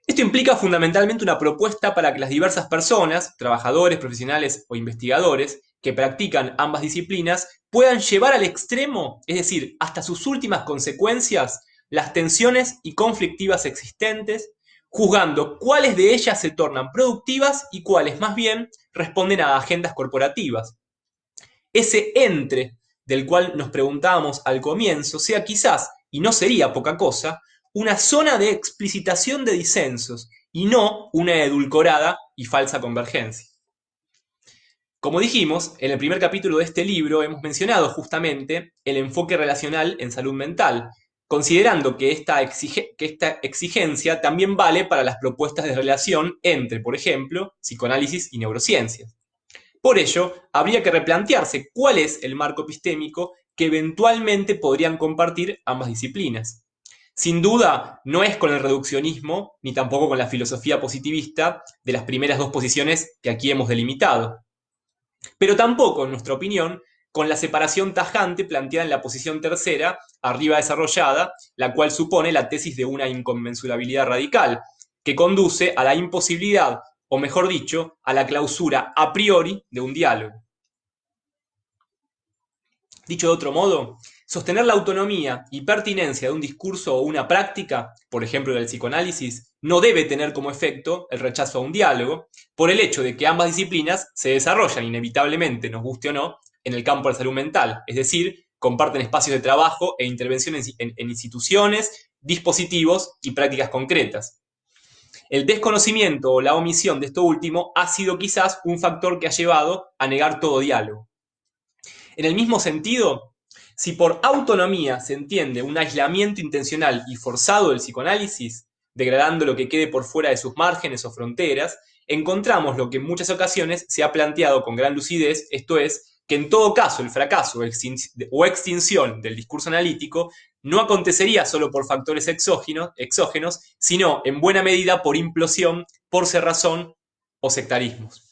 Esto implica fundamentalmente una propuesta para que las diversas personas, trabajadores, profesionales o investigadores, que practican ambas disciplinas, puedan llevar al extremo, es decir, hasta sus últimas consecuencias, las tensiones y conflictivas existentes, juzgando cuáles de ellas se tornan productivas y cuáles más bien responden a agendas corporativas. Ese entre del cual nos preguntábamos al comienzo sea quizás, y no sería poca cosa, una zona de explicitación de disensos y no una edulcorada y falsa convergencia. Como dijimos, en el primer capítulo de este libro hemos mencionado justamente el enfoque relacional en salud mental, considerando que esta exigencia también vale para las propuestas de relación entre, por ejemplo, psicoanálisis y neurociencias. Por ello, habría que replantearse cuál es el marco epistémico que eventualmente podrían compartir ambas disciplinas. Sin duda, no es con el reduccionismo, ni tampoco con la filosofía positivista de las primeras dos posiciones que aquí hemos delimitado. Pero tampoco, en nuestra opinión, con la separación tajante planteada en la posición tercera, arriba desarrollada, la cual supone la tesis de una inconmensurabilidad radical, que conduce a la imposibilidad, o mejor dicho, a la clausura a priori de un diálogo. Dicho de otro modo, sostener la autonomía y pertinencia de un discurso o una práctica, por ejemplo del psicoanálisis, no debe tener como efecto el rechazo a un diálogo, por el hecho de que ambas disciplinas se desarrollan inevitablemente, nos guste o no, en el campo de la salud mental, es decir, comparten espacios de trabajo e intervención en instituciones, dispositivos y prácticas concretas. El desconocimiento o la omisión de esto último ha sido quizás un factor que ha llevado a negar todo diálogo. En el mismo sentido, si por autonomía se entiende un aislamiento intencional y forzado del psicoanálisis, degradando lo que quede por fuera de sus márgenes o fronteras, encontramos lo que en muchas ocasiones se ha planteado con gran lucidez, esto es, que en todo caso el fracaso o extinción del discurso analítico no acontecería solo por factores exógenos, sino en buena medida por implosión, por cerrazón o sectarismos.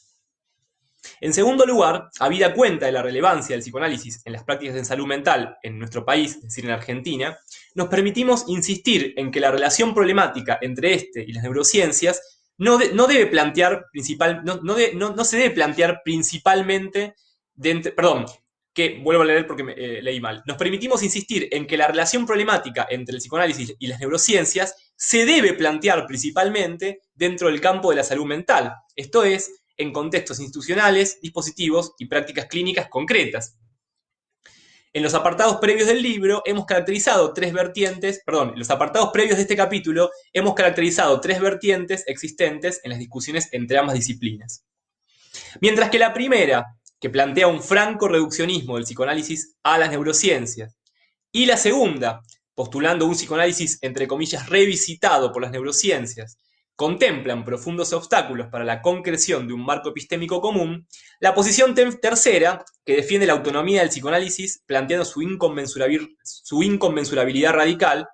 En segundo lugar, habida cuenta de la relevancia del psicoanálisis en las prácticas de salud mental en nuestro país, es decir, en Argentina, nos permitimos insistir en que la relación problemática entre este y las neurociencias no se debe plantear principalmente vuelvo a leer porque leí mal. Nos permitimos insistir en que la relación problemática entre el psicoanálisis y las neurociencias se debe plantear principalmente dentro del campo de la salud mental, esto es, en contextos institucionales, dispositivos y prácticas clínicas concretas. En los apartados previos del libro hemos caracterizado en los apartados previos de este capítulo hemos caracterizado tres vertientes existentes en las discusiones entre ambas disciplinas. Mientras que la primera, que plantea un franco reduccionismo del psicoanálisis a las neurociencias, y la segunda, postulando un psicoanálisis entre comillas revisitado por las neurociencias, contemplan profundos obstáculos para la concreción de un marco epistémico común, la posición tercera, que defiende la autonomía del psicoanálisis planteando su inconmensurabilidad radical,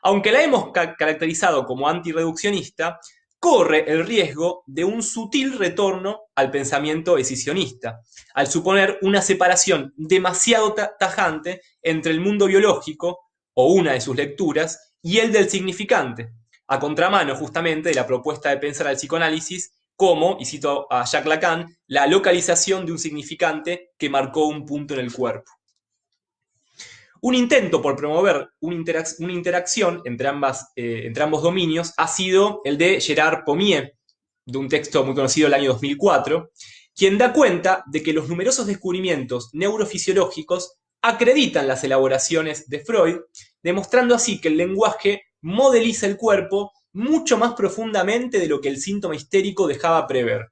aunque la hemos caracterizado como antirreduccionista, corre el riesgo de un sutil retorno al pensamiento escisionista, al suponer una separación demasiado tajante entre el mundo biológico, o una de sus lecturas, y el del significante, a contramano justamente de la propuesta de pensar al psicoanálisis como, y cito a Jacques Lacan, la localización de un significante que marcó un punto en el cuerpo. Un intento por promover una interacción entre ambos dominios ha sido el de Gérard Pommier, de un texto muy conocido del año 2004, quien da cuenta de que los numerosos descubrimientos neurofisiológicos acreditan las elaboraciones de Freud, demostrando así que el lenguaje modeliza el cuerpo mucho más profundamente de lo que el síntoma histérico dejaba prever.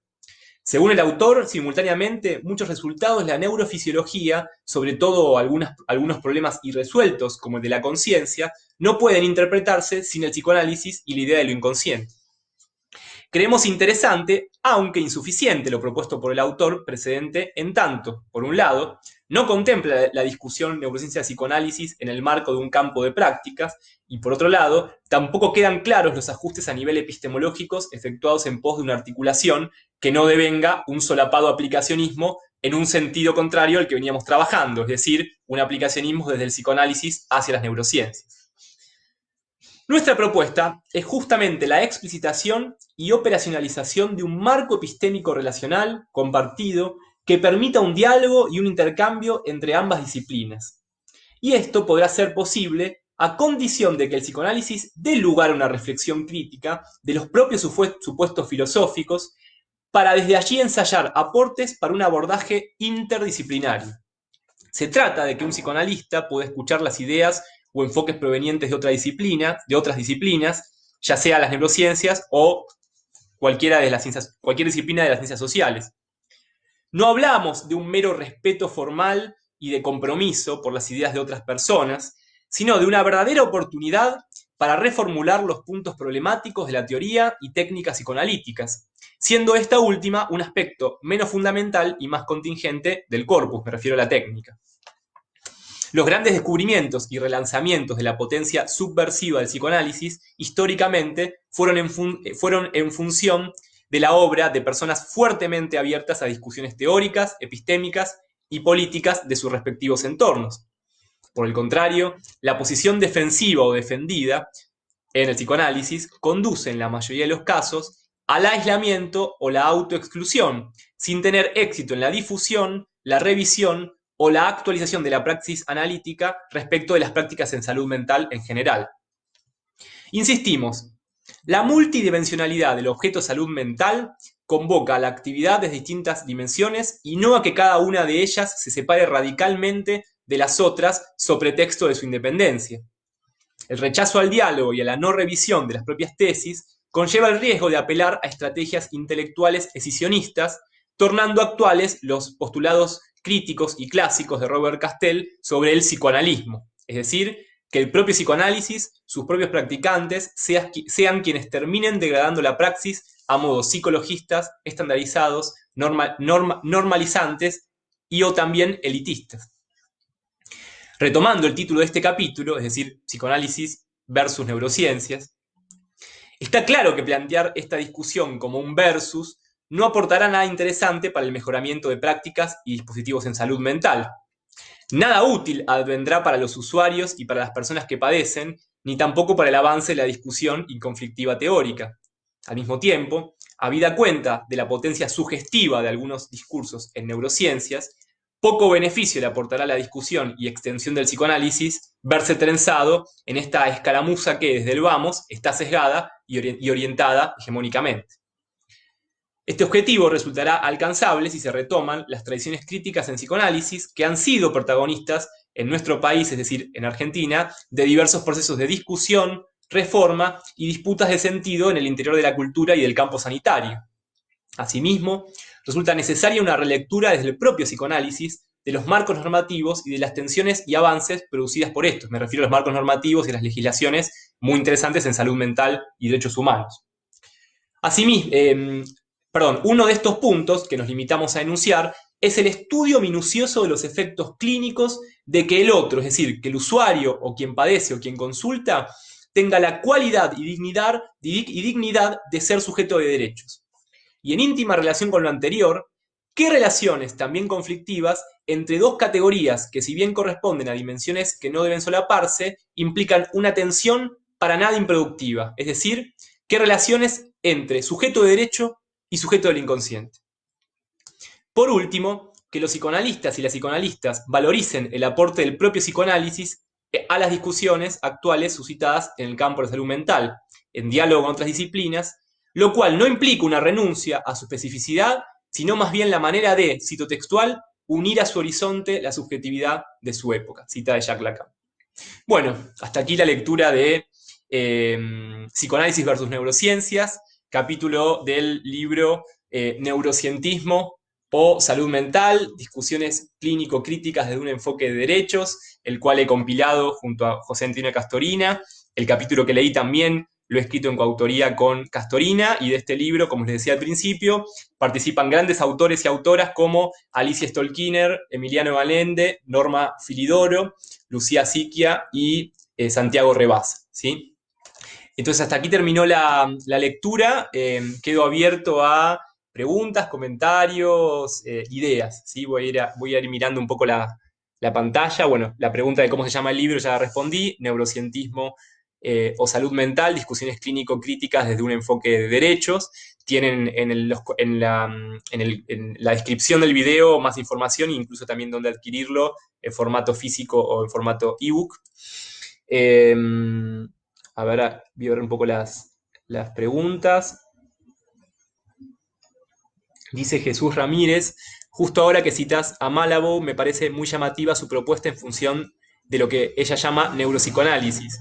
Según el autor, simultáneamente, muchos resultados de la neurofisiología, sobre todo algunos problemas irresueltos, como el de la conciencia, no pueden interpretarse sin el psicoanálisis y la idea de lo inconsciente. Creemos interesante, aunque insuficiente, lo propuesto por el autor precedente, en tanto, por un lado, no contempla la discusión neurociencia-psicoanálisis en el marco de un campo de prácticas, y por otro lado, tampoco quedan claros los ajustes a nivel epistemológicos efectuados en pos de una articulación que no devenga un solapado aplicacionismo en un sentido contrario al que veníamos trabajando, es decir, un aplicacionismo desde el psicoanálisis hacia las neurociencias. Nuestra propuesta es justamente la explicitación y operacionalización de un marco epistémico relacional, compartido, que permita un diálogo y un intercambio entre ambas disciplinas. Y esto podrá ser posible a condición de que el psicoanálisis dé lugar a una reflexión crítica de los propios supuestos filosóficos para desde allí ensayar aportes para un abordaje interdisciplinario. Se trata de que un psicoanalista pueda escuchar las ideas o enfoques provenientes de otras disciplinas, ya sea las neurociencias o cualquier disciplina de las ciencias sociales. No hablamos de un mero respeto formal y de compromiso por las ideas de otras personas, sino de una verdadera oportunidad para reformular los puntos problemáticos de la teoría y técnicas psicoanalíticas, siendo esta última un aspecto menos fundamental y más contingente del corpus, me refiero a la técnica. Los grandes descubrimientos y relanzamientos de la potencia subversiva del psicoanálisis históricamente fueron en función de la obra de personas fuertemente abiertas a discusiones teóricas, epistémicas y políticas de sus respectivos entornos. Por el contrario, la posición defensiva o defendida en el psicoanálisis conduce en la mayoría de los casos al aislamiento o la autoexclusión, sin tener éxito en la difusión, la revisión o la actualización de la praxis analítica respecto de las prácticas en salud mental en general. Insistimos, la multidimensionalidad del objeto salud mental convoca a la actividad desde distintas dimensiones y no a que cada una de ellas se separe radicalmente de las otras sobre pretexto de su independencia. El rechazo al diálogo y a la no revisión de las propias tesis conlleva el riesgo de apelar a estrategias intelectuales escisionistas, tornando actuales los postulados críticos y clásicos de Robert Castell sobre el psicoanalismo, es decir, que el propio psicoanálisis, sus propios practicantes, sean quienes terminen degradando la praxis a modos psicologistas, estandarizados, normalizantes y o también elitistas. Retomando el título de este capítulo, es decir, psicoanálisis versus neurociencias, está claro que plantear esta discusión como un versus no aportará nada interesante para el mejoramiento de prácticas y dispositivos en salud mental. Nada útil advendrá para los usuarios y para las personas que padecen, ni tampoco para el avance de la discusión y conflictiva teórica. Al mismo tiempo, habida cuenta de la potencia sugestiva de algunos discursos en neurociencias, poco beneficio le aportará a la discusión y extensión del psicoanálisis verse trenzado en esta escaramuza que desde el vamos está sesgada y orientada hegemónicamente. Este objetivo resultará alcanzable si se retoman las tradiciones críticas en psicoanálisis que han sido protagonistas en nuestro país, es decir, en Argentina, de diversos procesos de discusión, reforma y disputas de sentido en el interior de la cultura y del campo sanitario. Asimismo, resulta necesaria una relectura desde el propio psicoanálisis de los marcos normativos y de las tensiones y avances producidas por estos. Me refiero a los marcos normativos y las legislaciones muy interesantes en salud mental y derechos humanos. Asimismo, uno de estos puntos que nos limitamos a enunciar es el estudio minucioso de los efectos clínicos de que el otro, es decir, que el usuario o quien padece o quien consulta, tenga la cualidad y dignidad de ser sujeto de derechos. Y en íntima relación con lo anterior, ¿qué relaciones también conflictivas entre dos categorías que, si bien corresponden a dimensiones que no deben solaparse, implican una tensión para nada improductiva? Es decir, ¿qué relaciones entre sujeto de derecho y sujeto del inconsciente? Por último, que los psicoanalistas y las psicoanalistas valoricen el aporte del propio psicoanálisis a las discusiones actuales suscitadas en el campo de la salud mental, en diálogo con otras disciplinas, lo cual no implica una renuncia a su especificidad, sino más bien la manera de, cito textual, unir a su horizonte la subjetividad de su época, cita de Jacques Lacan. Bueno, hasta aquí la lectura de Psicoanálisis versus Neurociencias, capítulo del libro Neurocientismo o Salud Mental, discusiones clínico-críticas desde un enfoque de derechos, el cual he compilado junto a José Antonio Castorina. El capítulo que leí también lo he escrito en coautoría con Castorina, y de este libro, como les decía al principio, participan grandes autores y autoras como Alicia Stolkiner, Emiliano Allende, Norma Filidoro, Lucía Siquia y Santiago Rebaz, ¿sí? Entonces hasta aquí terminó la lectura. Quedo abierto a preguntas, comentarios, ideas, ¿sí? Voy a ir mirando un poco la pantalla. Bueno, la pregunta de cómo se llama el libro ya la respondí: Neurocientismo o Salud Mental, discusiones clínico-críticas desde un enfoque de derechos. Tienen en la descripción del video más información, e incluso también dónde adquirirlo, en formato físico o en formato ebook. A ver, voy a ver un poco las preguntas. Dice Jesús Ramírez: justo ahora que citas a Malabo, me parece muy llamativa su propuesta en función de lo que ella llama neuropsicoanálisis.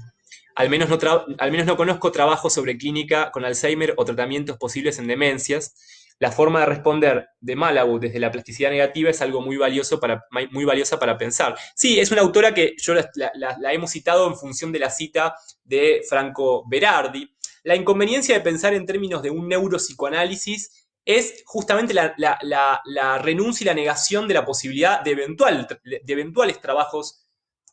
al menos no conozco trabajos sobre clínica con Alzheimer o tratamientos posibles en demencias. La forma de responder de Malabou desde la plasticidad negativa es algo muy valiosa para pensar. Sí, es una autora que yo la hemos citado en función de la cita de Franco Berardi. La inconveniencia de pensar en términos de un neuropsicoanálisis es justamente la renuncia y la negación de la posibilidad de eventuales trabajos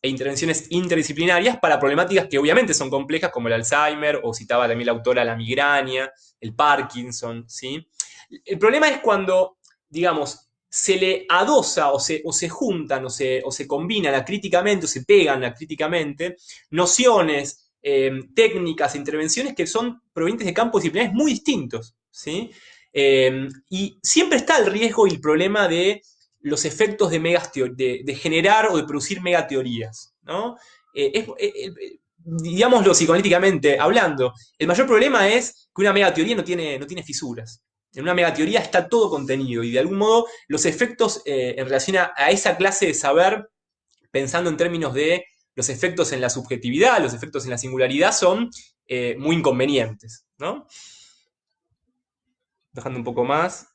e intervenciones interdisciplinarias para problemáticas que obviamente son complejas, como el Alzheimer, o citaba también la autora la migraña, el Parkinson, ¿sí? El problema es cuando, digamos, se le adosa o se juntan o se combinan acríticamente o se pegan acríticamente nociones, técnicas, intervenciones que son provenientes de campos disciplinares muy distintos, ¿sí? Y siempre está el riesgo y el problema de los efectos de generar o de producir megateorías, ¿no? Digámoslo psicoanalíticamente hablando, el mayor problema es que una megateoría no tiene fisuras. En una megateoría está todo contenido y de algún modo los efectos en relación a esa clase de saber, pensando en términos de los efectos en la subjetividad, los efectos en la singularidad, son muy inconvenientes, ¿no? Dejando un poco más.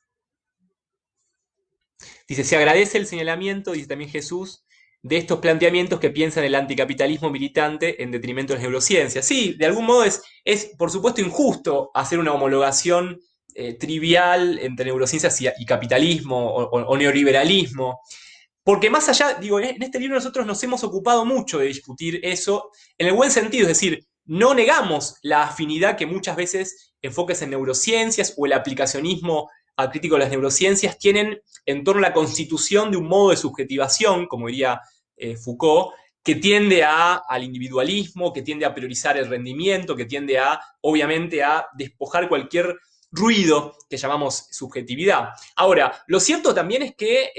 Dice, se agradece el señalamiento, dice también Jesús, de estos planteamientos que piensan el anticapitalismo militante en detrimento de las neurociencias. Sí, de algún modo es por supuesto injusto hacer una homologación trivial entre neurociencias y capitalismo o neoliberalismo, porque más allá, digo, en este libro nosotros nos hemos ocupado mucho de discutir eso en el buen sentido, es decir, no negamos la afinidad que muchas veces enfoques en neurociencias o el aplicacionismo al crítico de las neurociencias tienen en torno a la constitución de un modo de subjetivación, como diría Foucault, que tiende al individualismo, que tiende a priorizar el rendimiento, que tiende obviamente, a despojar cualquier ruido que llamamos subjetividad. Ahora, lo cierto también es que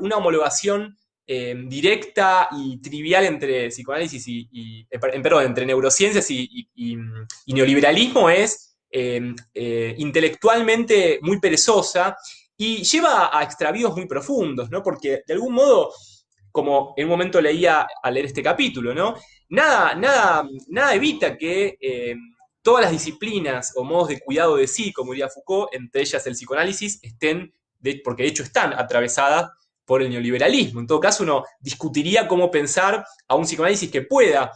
una homologación directa y trivial entre psicoanálisis perdón, entre neurociencias y neoliberalismo es intelectualmente muy perezosa y lleva a extravíos muy profundos, ¿no? Porque de algún modo, como en un momento leía al leer este capítulo, ¿no? Nada evita que todas las disciplinas o modos de cuidado de sí, como diría Foucault, entre ellas el psicoanálisis, porque de hecho están atravesadas por el neoliberalismo. En todo caso, uno discutiría cómo pensar a un psicoanálisis que pueda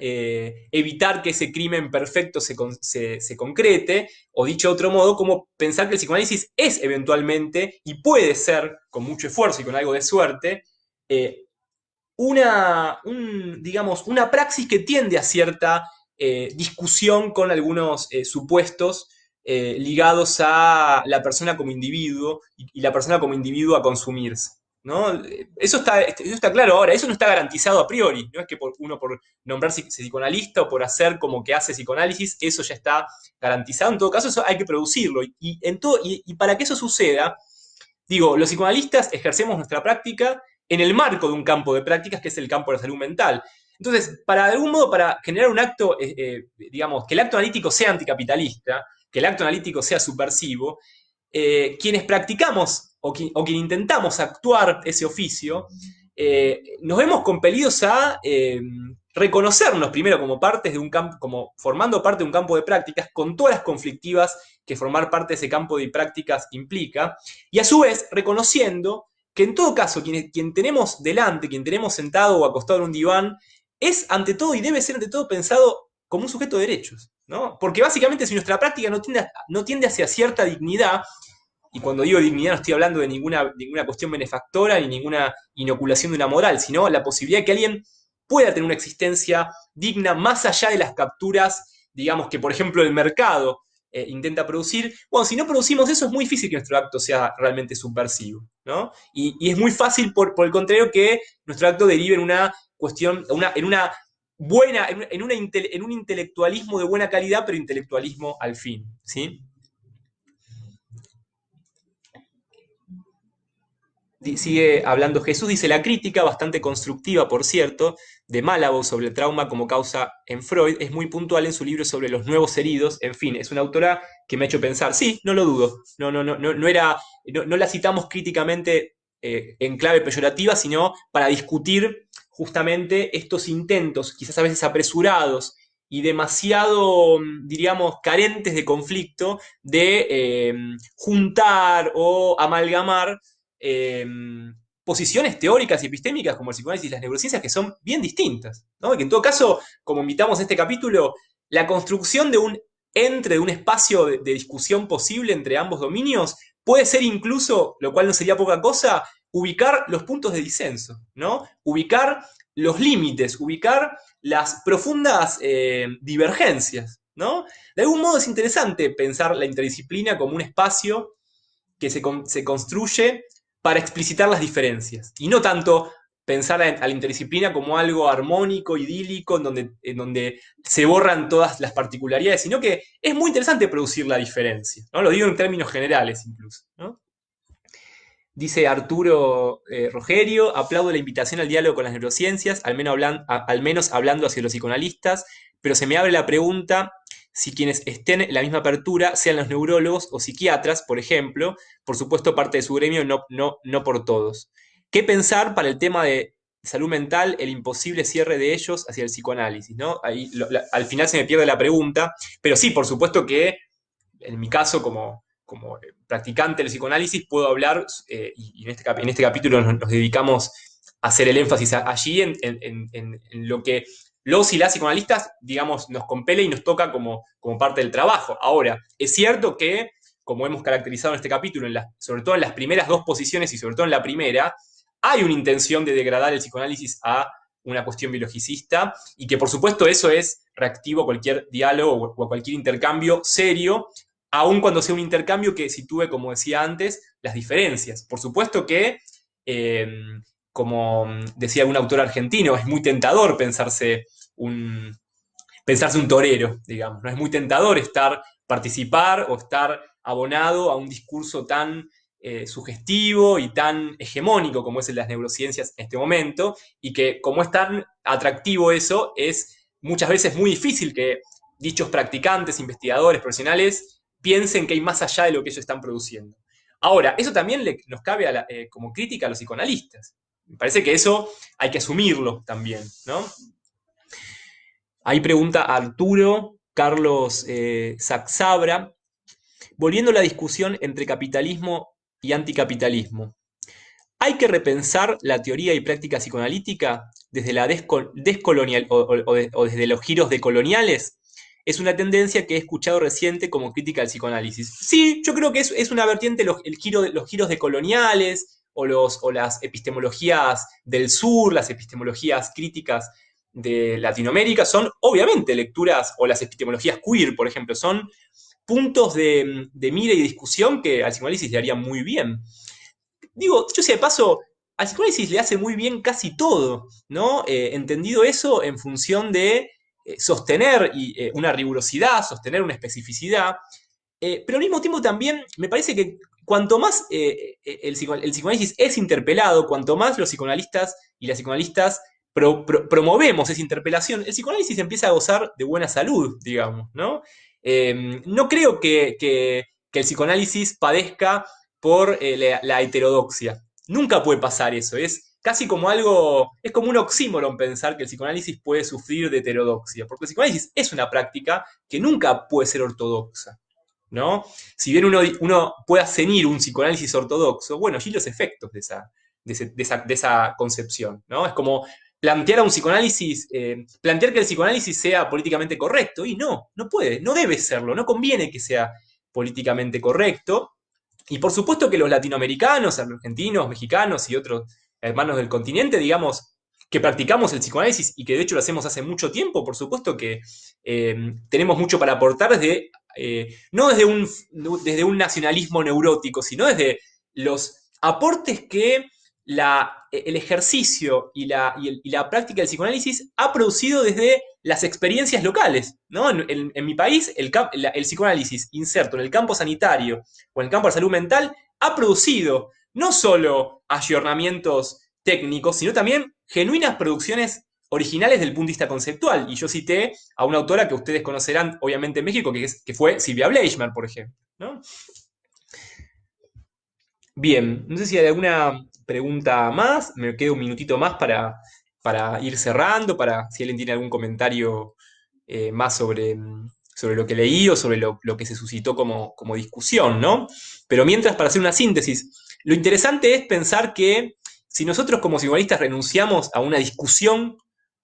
evitar que ese crimen perfecto se concrete, o dicho de otro modo, cómo pensar que el psicoanálisis es eventualmente, y puede ser, con mucho esfuerzo y con algo de suerte, digamos, una praxis que tiende a cierta discusión con algunos supuestos ligados a la persona como individuo y la persona como individuo a consumirse, ¿no? Eso está claro ahora, eso no está garantizado a priori, no es que uno por nombrarse psicoanalista o por hacer como que hace psicoanálisis, eso ya está garantizado, en todo caso eso hay que producirlo y para que eso suceda, digo, los psicoanalistas ejercemos nuestra práctica en el marco de un campo de prácticas que es el campo de la salud mental. Entonces, de algún modo, para generar un acto, digamos, que el acto analítico sea anticapitalista, que el acto analítico sea subversivo, quienes practicamos o quien intentamos actuar ese oficio, nos vemos compelidos a reconocernos primero como partes de un campo, como formando parte de un campo de prácticas, con todas las conflictivas que formar parte de ese campo de prácticas implica, y a su vez reconociendo que en todo caso quien tenemos delante, quien tenemos sentado o acostado en un diván, es ante todo y debe ser ante todo pensado como un sujeto de derechos, ¿no? Porque básicamente si nuestra práctica no tiende hacia cierta dignidad, y cuando digo dignidad no estoy hablando de ninguna cuestión benefactora ni ninguna inoculación de una moral, sino la posibilidad de que alguien pueda tener una existencia digna más allá de las capturas, digamos, que por ejemplo el mercado intenta producir. Bueno, si no producimos eso es muy difícil que nuestro acto sea realmente subversivo, ¿no? Y es muy fácil, por el contrario, que nuestro acto derive en una cuestión, en una buena, en un intelectualismo de buena calidad, pero intelectualismo al fin, ¿sí? Sigue hablando Jesús, dice la crítica, bastante constructiva, por cierto, de Malabou sobre el trauma como causa en Freud, es muy puntual en su libro sobre los nuevos heridos, en fin, es una autora que me ha hecho pensar, sí, no lo dudo, no la citamos críticamente en clave peyorativa, sino para discutir justamente estos intentos, quizás a veces apresurados y demasiado, diríamos, carentes de conflicto de juntar o amalgamar eh, posiciones teóricas y epistémicas como el psicoanálisis y las neurociencias que son bien distintas, ¿no? Y que en todo caso, como invitamos en este capítulo, la construcción de un espacio de discusión posible entre ambos dominios puede ser incluso, lo cual no sería poca cosa, ubicar los puntos de disenso, ¿no? Ubicar los límites, ubicar las profundas divergencias, ¿no? De algún modo es interesante pensar la interdisciplina como un espacio que se construye para explicitar las diferencias y no tanto pensar a la interdisciplina como algo armónico, idílico, en donde se borran todas las particularidades, sino que es muy interesante producir la diferencia, ¿no? Lo digo en términos generales incluso, ¿no? Dice Arturo Rogerio, aplaudo la invitación al diálogo con las neurociencias, al menos hablando hacia los psicoanalistas, pero se me abre la pregunta si quienes estén en la misma apertura sean los neurólogos o psiquiatras, por ejemplo, por supuesto parte de su gremio, no por todos. ¿Qué pensar para el tema de salud mental, el imposible cierre de ellos hacia el psicoanálisis? ¿No? Ahí, al final se me pierde la pregunta, pero sí, por supuesto que en mi caso, como practicante del psicoanálisis, puedo hablar, y en este capítulo nos dedicamos a hacer el énfasis allí en lo que los y las psicoanalistas, digamos, nos compele y nos toca como parte del trabajo. Ahora, es cierto que, como hemos caracterizado en este capítulo, sobre todo en las primeras dos posiciones y sobre todo en la primera, hay una intención de degradar el psicoanálisis a una cuestión biologicista y que por supuesto eso es reactivo a cualquier diálogo o a cualquier intercambio serio, aun cuando sea un intercambio que sitúe, como decía antes, las diferencias. Por supuesto que, eh, como decía un autor argentino, es muy tentador un, pensarse un torero, digamos. No es muy tentador participar o estar abonado a un discurso tan sugestivo y tan hegemónico como es en las neurociencias en este momento, y que como es tan atractivo eso, es muchas veces muy difícil que dichos practicantes, investigadores, profesionales, piensen que hay más allá de lo que ellos están produciendo. Ahora, eso también nos cabe como crítica a los psicoanalistas. Me parece que eso hay que asumirlo también, ¿no? Ahí pregunta Arturo Carlos Saxabra, volviendo a la discusión entre capitalismo y anticapitalismo. ¿Hay que repensar la teoría y práctica psicoanalítica desde la descolonial o desde los giros decoloniales? Es una tendencia que he escuchado reciente como crítica al psicoanálisis. Sí, yo creo que es una vertiente los giros decoloniales o las epistemologías del sur, las epistemologías críticas de Latinoamérica, son obviamente lecturas, o las epistemologías queer, por ejemplo, son puntos de mira y discusión que al psicoanálisis le harían muy bien. Digo, yo sea de paso, al psicoanálisis le hace muy bien casi todo, ¿no? Entendido eso en función de sostener una rigurosidad, sostener una especificidad, pero al mismo tiempo también me parece que cuanto más el psicoanálisis es interpelado, cuanto más los psicoanalistas y las psicoanalistas promovemos esa interpelación, el psicoanálisis empieza a gozar de buena salud, digamos, ¿no? No creo que el psicoanálisis padezca por la heterodoxia. Nunca puede pasar eso. Es casi como algo, es como un oxímoron pensar que el psicoanálisis puede sufrir de heterodoxia, porque el psicoanálisis es una práctica que nunca puede ser ortodoxa, ¿no? Si bien uno pueda ceñir un psicoanálisis ortodoxo, bueno, allí los efectos de esa concepción, ¿no? Es como plantear a un psicoanálisis, plantear que el psicoanálisis sea políticamente correcto, y no puede, no debe serlo, no conviene que sea políticamente correcto. Y por supuesto que los latinoamericanos, argentinos, mexicanos y otros hermanos del continente, digamos, que practicamos el psicoanálisis y que de hecho lo hacemos hace mucho tiempo, por supuesto que tenemos mucho para aportar no desde un nacionalismo neurótico, sino desde los aportes que el ejercicio y la práctica del psicoanálisis ha producido desde las experiencias locales, ¿no? En mi país, el psicoanálisis inserto en el campo sanitario o en el campo de la salud mental ha producido no solo ayornamientos técnicos, sino también genuinas producciones originales del punto de vista conceptual. Y yo cité a una autora que ustedes conocerán, obviamente, en México, que fue Silvia Bleichmann, por ejemplo, ¿no? Bien, no sé si hay alguna pregunta más. Me queda un minutito más para ir cerrando, para si alguien tiene algún comentario más sobre lo que leí o sobre lo que se suscitó como discusión, ¿no? Pero mientras, para hacer una síntesis, lo interesante es pensar que si nosotros como psicoanalistas renunciamos a una discusión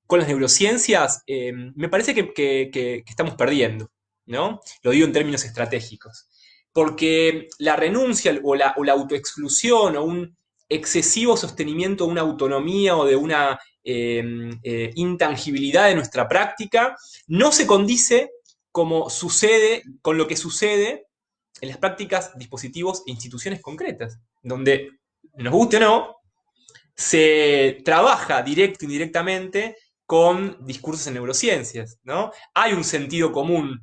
con las neurociencias, me parece que estamos perdiendo, ¿no? Lo digo en términos estratégicos. Porque la renuncia o la autoexclusión o un excesivo sostenimiento de una autonomía o de una intangibilidad de nuestra práctica no se condice como sucede con lo que sucede en las prácticas, dispositivos e instituciones concretas, donde, nos guste o no, se trabaja directo e indirectamente con discursos en neurociencias, ¿no? Hay un sentido común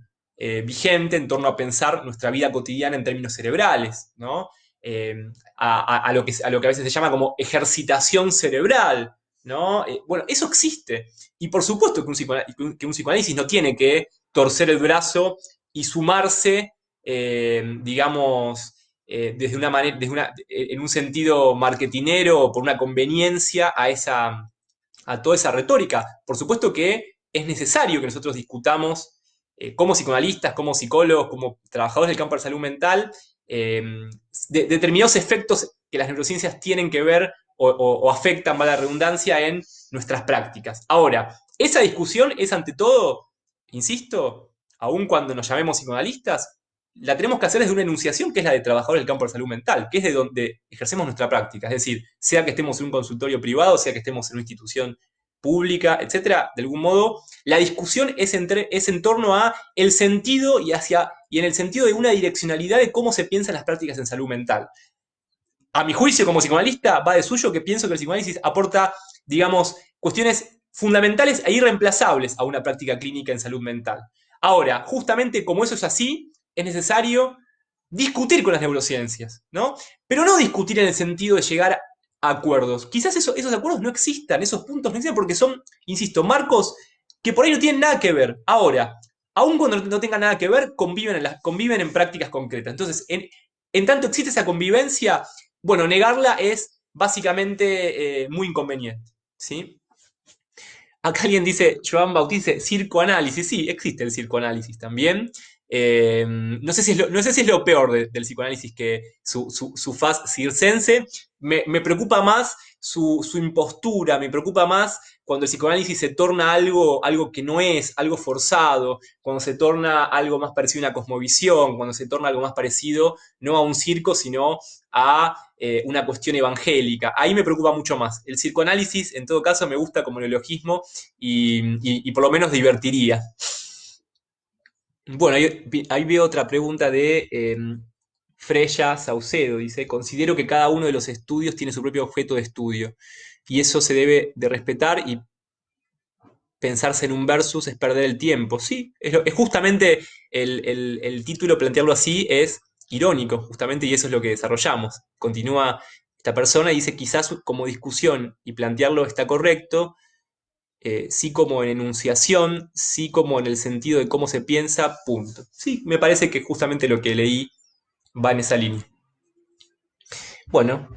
vigente en torno a pensar nuestra vida cotidiana en términos cerebrales, ¿no? Eh, a lo que a veces se llama como ejercitación cerebral, ¿no? Bueno, eso existe. Y por supuesto que un psicoanálisis no tiene que torcer el brazo y sumarse, digamos, desde una manera, en un sentido marketinero o por una conveniencia a toda esa retórica. Por supuesto que es necesario que nosotros discutamos como psicoanalistas, como psicólogos, como trabajadores del campo de la salud mental, eh, determinados efectos que las neurociencias tienen que ver o afectan, va la redundancia, en nuestras prácticas. Ahora, esa discusión es ante todo, insisto, aun cuando nos llamemos psicoanalistas, la tenemos que hacer desde una enunciación que es la de trabajadores del campo de la salud mental, que es de donde ejercemos nuestra práctica. Es decir, sea que estemos en un consultorio privado, sea que estemos en una institución pública, etcétera, de algún modo, la discusión es en torno a el sentido y en el sentido de una direccionalidad de cómo se piensan las prácticas en salud mental. A mi juicio, como psicoanalista, va de suyo que pienso que el psicoanálisis aporta, digamos, cuestiones fundamentales e irreemplazables a una práctica clínica en salud mental. Ahora, justamente como eso es así, es necesario discutir con las neurociencias, ¿no? Pero no discutir en el sentido de llegar a acuerdos. Quizás esos acuerdos no existan, esos puntos no existan porque son, insisto, marcos que por ahí no tienen nada que ver. Ahora, aun cuando no tengan nada que ver, conviven en prácticas concretas. Entonces, en tanto existe esa convivencia, bueno, negarla es básicamente muy inconveniente, ¿sí? Acá alguien dice, Joan Bautista, circoanálisis. Sí, existe el circoanálisis también. No sé si es lo peor del psicoanálisis que su faz circense. Me preocupa más su impostura, me preocupa más cuando el psicoanálisis se torna algo que no es, algo forzado, cuando se torna algo más parecido a una cosmovisión, cuando se torna algo más parecido no a un circo, sino a una cuestión evangélica. Ahí me preocupa mucho más. El psicoanálisis, en todo caso, me gusta como neologismo y por lo menos divertiría. Bueno, ahí veo otra pregunta de Freya Saucedo. Dice, considero que cada uno de los estudios tiene su propio objeto de estudio y eso se debe de respetar y pensarse en un versus es perder el tiempo. Sí, es justamente el título, plantearlo así, es irónico, justamente, y eso es lo que desarrollamos. Continúa esta persona y dice, quizás como discusión y plantearlo está correcto, sí como en enunciación, sí como en el sentido de cómo se piensa, punto. Sí, me parece que justamente lo que leí va en esa línea. Bueno,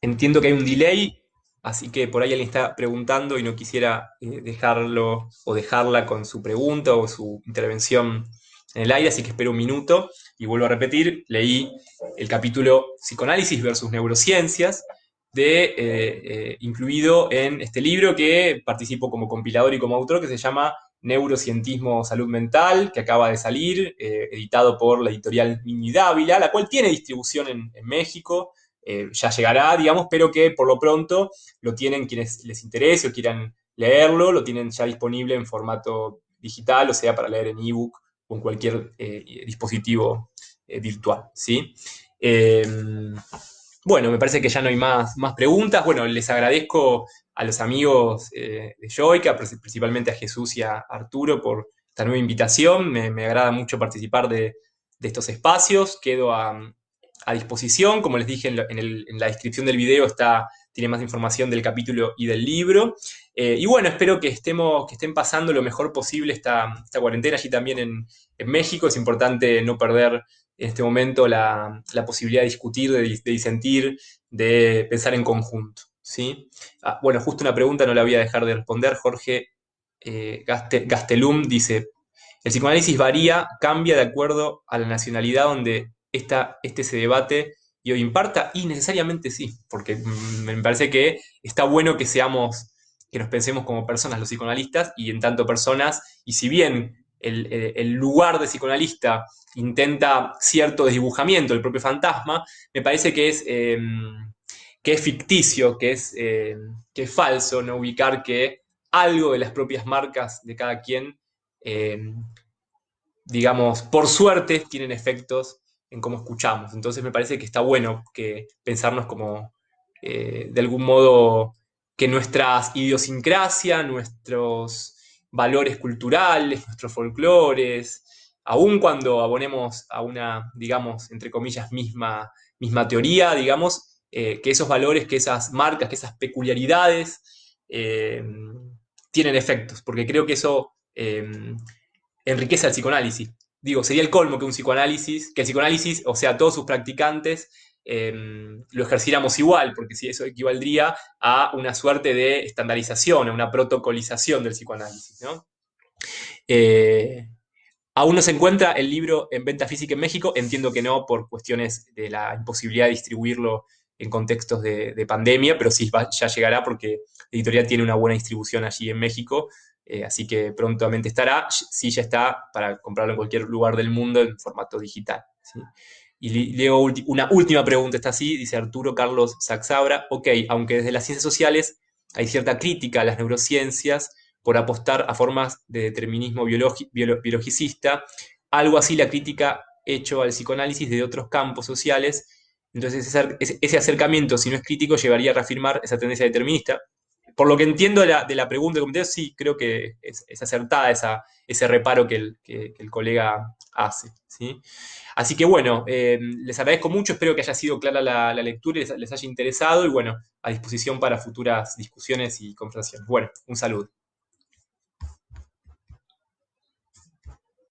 entiendo que hay un delay, así que por ahí alguien está preguntando y no quisiera dejarlo o dejarla con su pregunta o su intervención en el aire, así que espero un minuto y vuelvo a repetir, leí el capítulo Psicoanálisis versus Neurociencias, incluido en este libro que participo como compilador y como autor, que se llama Neurocientismo Salud Mental, que acaba de salir, editado por la editorial Mini Dávila, la cual tiene distribución en México, ya llegará, digamos, pero que por lo pronto lo tienen quienes les interese o quieran leerlo, lo tienen ya disponible en formato digital, o sea, para leer en ebook o en cualquier dispositivo virtual, ¿sí? Eh, bueno, me parece que ya no hay más preguntas. Bueno, les agradezco a los amigos de Joica, principalmente a Jesús y a Arturo por esta nueva invitación. Me agrada mucho participar de estos espacios. Quedo a disposición. Como les dije en la descripción del video tiene más información del capítulo y del libro. Y bueno, espero que estén pasando lo mejor posible esta cuarentena allí también en México. Es importante no perder en este momento la posibilidad de discutir, de disentir, de pensar en conjunto, ¿sí? Bueno, justo una pregunta no la voy a dejar de responder, Jorge Gastelum dice, el psicoanálisis varía, cambia de acuerdo a la nacionalidad donde este se debate y o imparta, y necesariamente sí, porque me parece que está bueno que nos pensemos como personas los psicoanalistas, y en tanto personas, y si bien el lugar de psicoanalista intenta cierto desdibujamiento del propio fantasma, me parece que es ficticio, que es falso no ubicar que algo de las propias marcas de cada quien, eh, digamos, por suerte, tienen efectos en cómo escuchamos. Entonces me parece que está bueno que pensarnos como, de algún modo, que nuestras idiosincrasias, nuestros valores culturales, nuestros folclores, aun cuando abonemos a una, digamos, entre comillas, misma teoría, digamos, que esos valores, que esas marcas, que esas peculiaridades tienen efectos, porque creo que eso enriquece al psicoanálisis. Digo, sería el colmo que el psicoanálisis, o sea, todos sus practicantes, eh, lo ejerciéramos igual, porque si eso equivaldría a una suerte de estandarización, a una protocolización del psicoanálisis, ¿no? Eh, Aún no se encuentra el libro en venta física en México, entiendo que no por cuestiones de la imposibilidad de distribuirlo en contextos de pandemia, pero sí ya llegará porque la editorial tiene una buena distribución allí en México, así que prontamente estará, sí ya está para comprarlo en cualquier lugar del mundo en formato digital. ¿Sí? Y leo una última pregunta, está así, dice Arturo Carlos Saxabra, ok, aunque desde las ciencias sociales hay cierta crítica a las neurociencias, por apostar a formas de determinismo biologicista, algo así la crítica hecho al psicoanálisis de otros campos sociales. Entonces ese acercamiento, si no es crítico, llevaría a reafirmar esa tendencia determinista. Por lo que entiendo de la pregunta del comentario, sí, creo que es acertada ese reparo que el colega hace. ¿Sí? Así que bueno, les agradezco mucho, espero que haya sido clara la lectura y les haya interesado, y bueno, a disposición para futuras discusiones y conversaciones. Bueno, un saludo.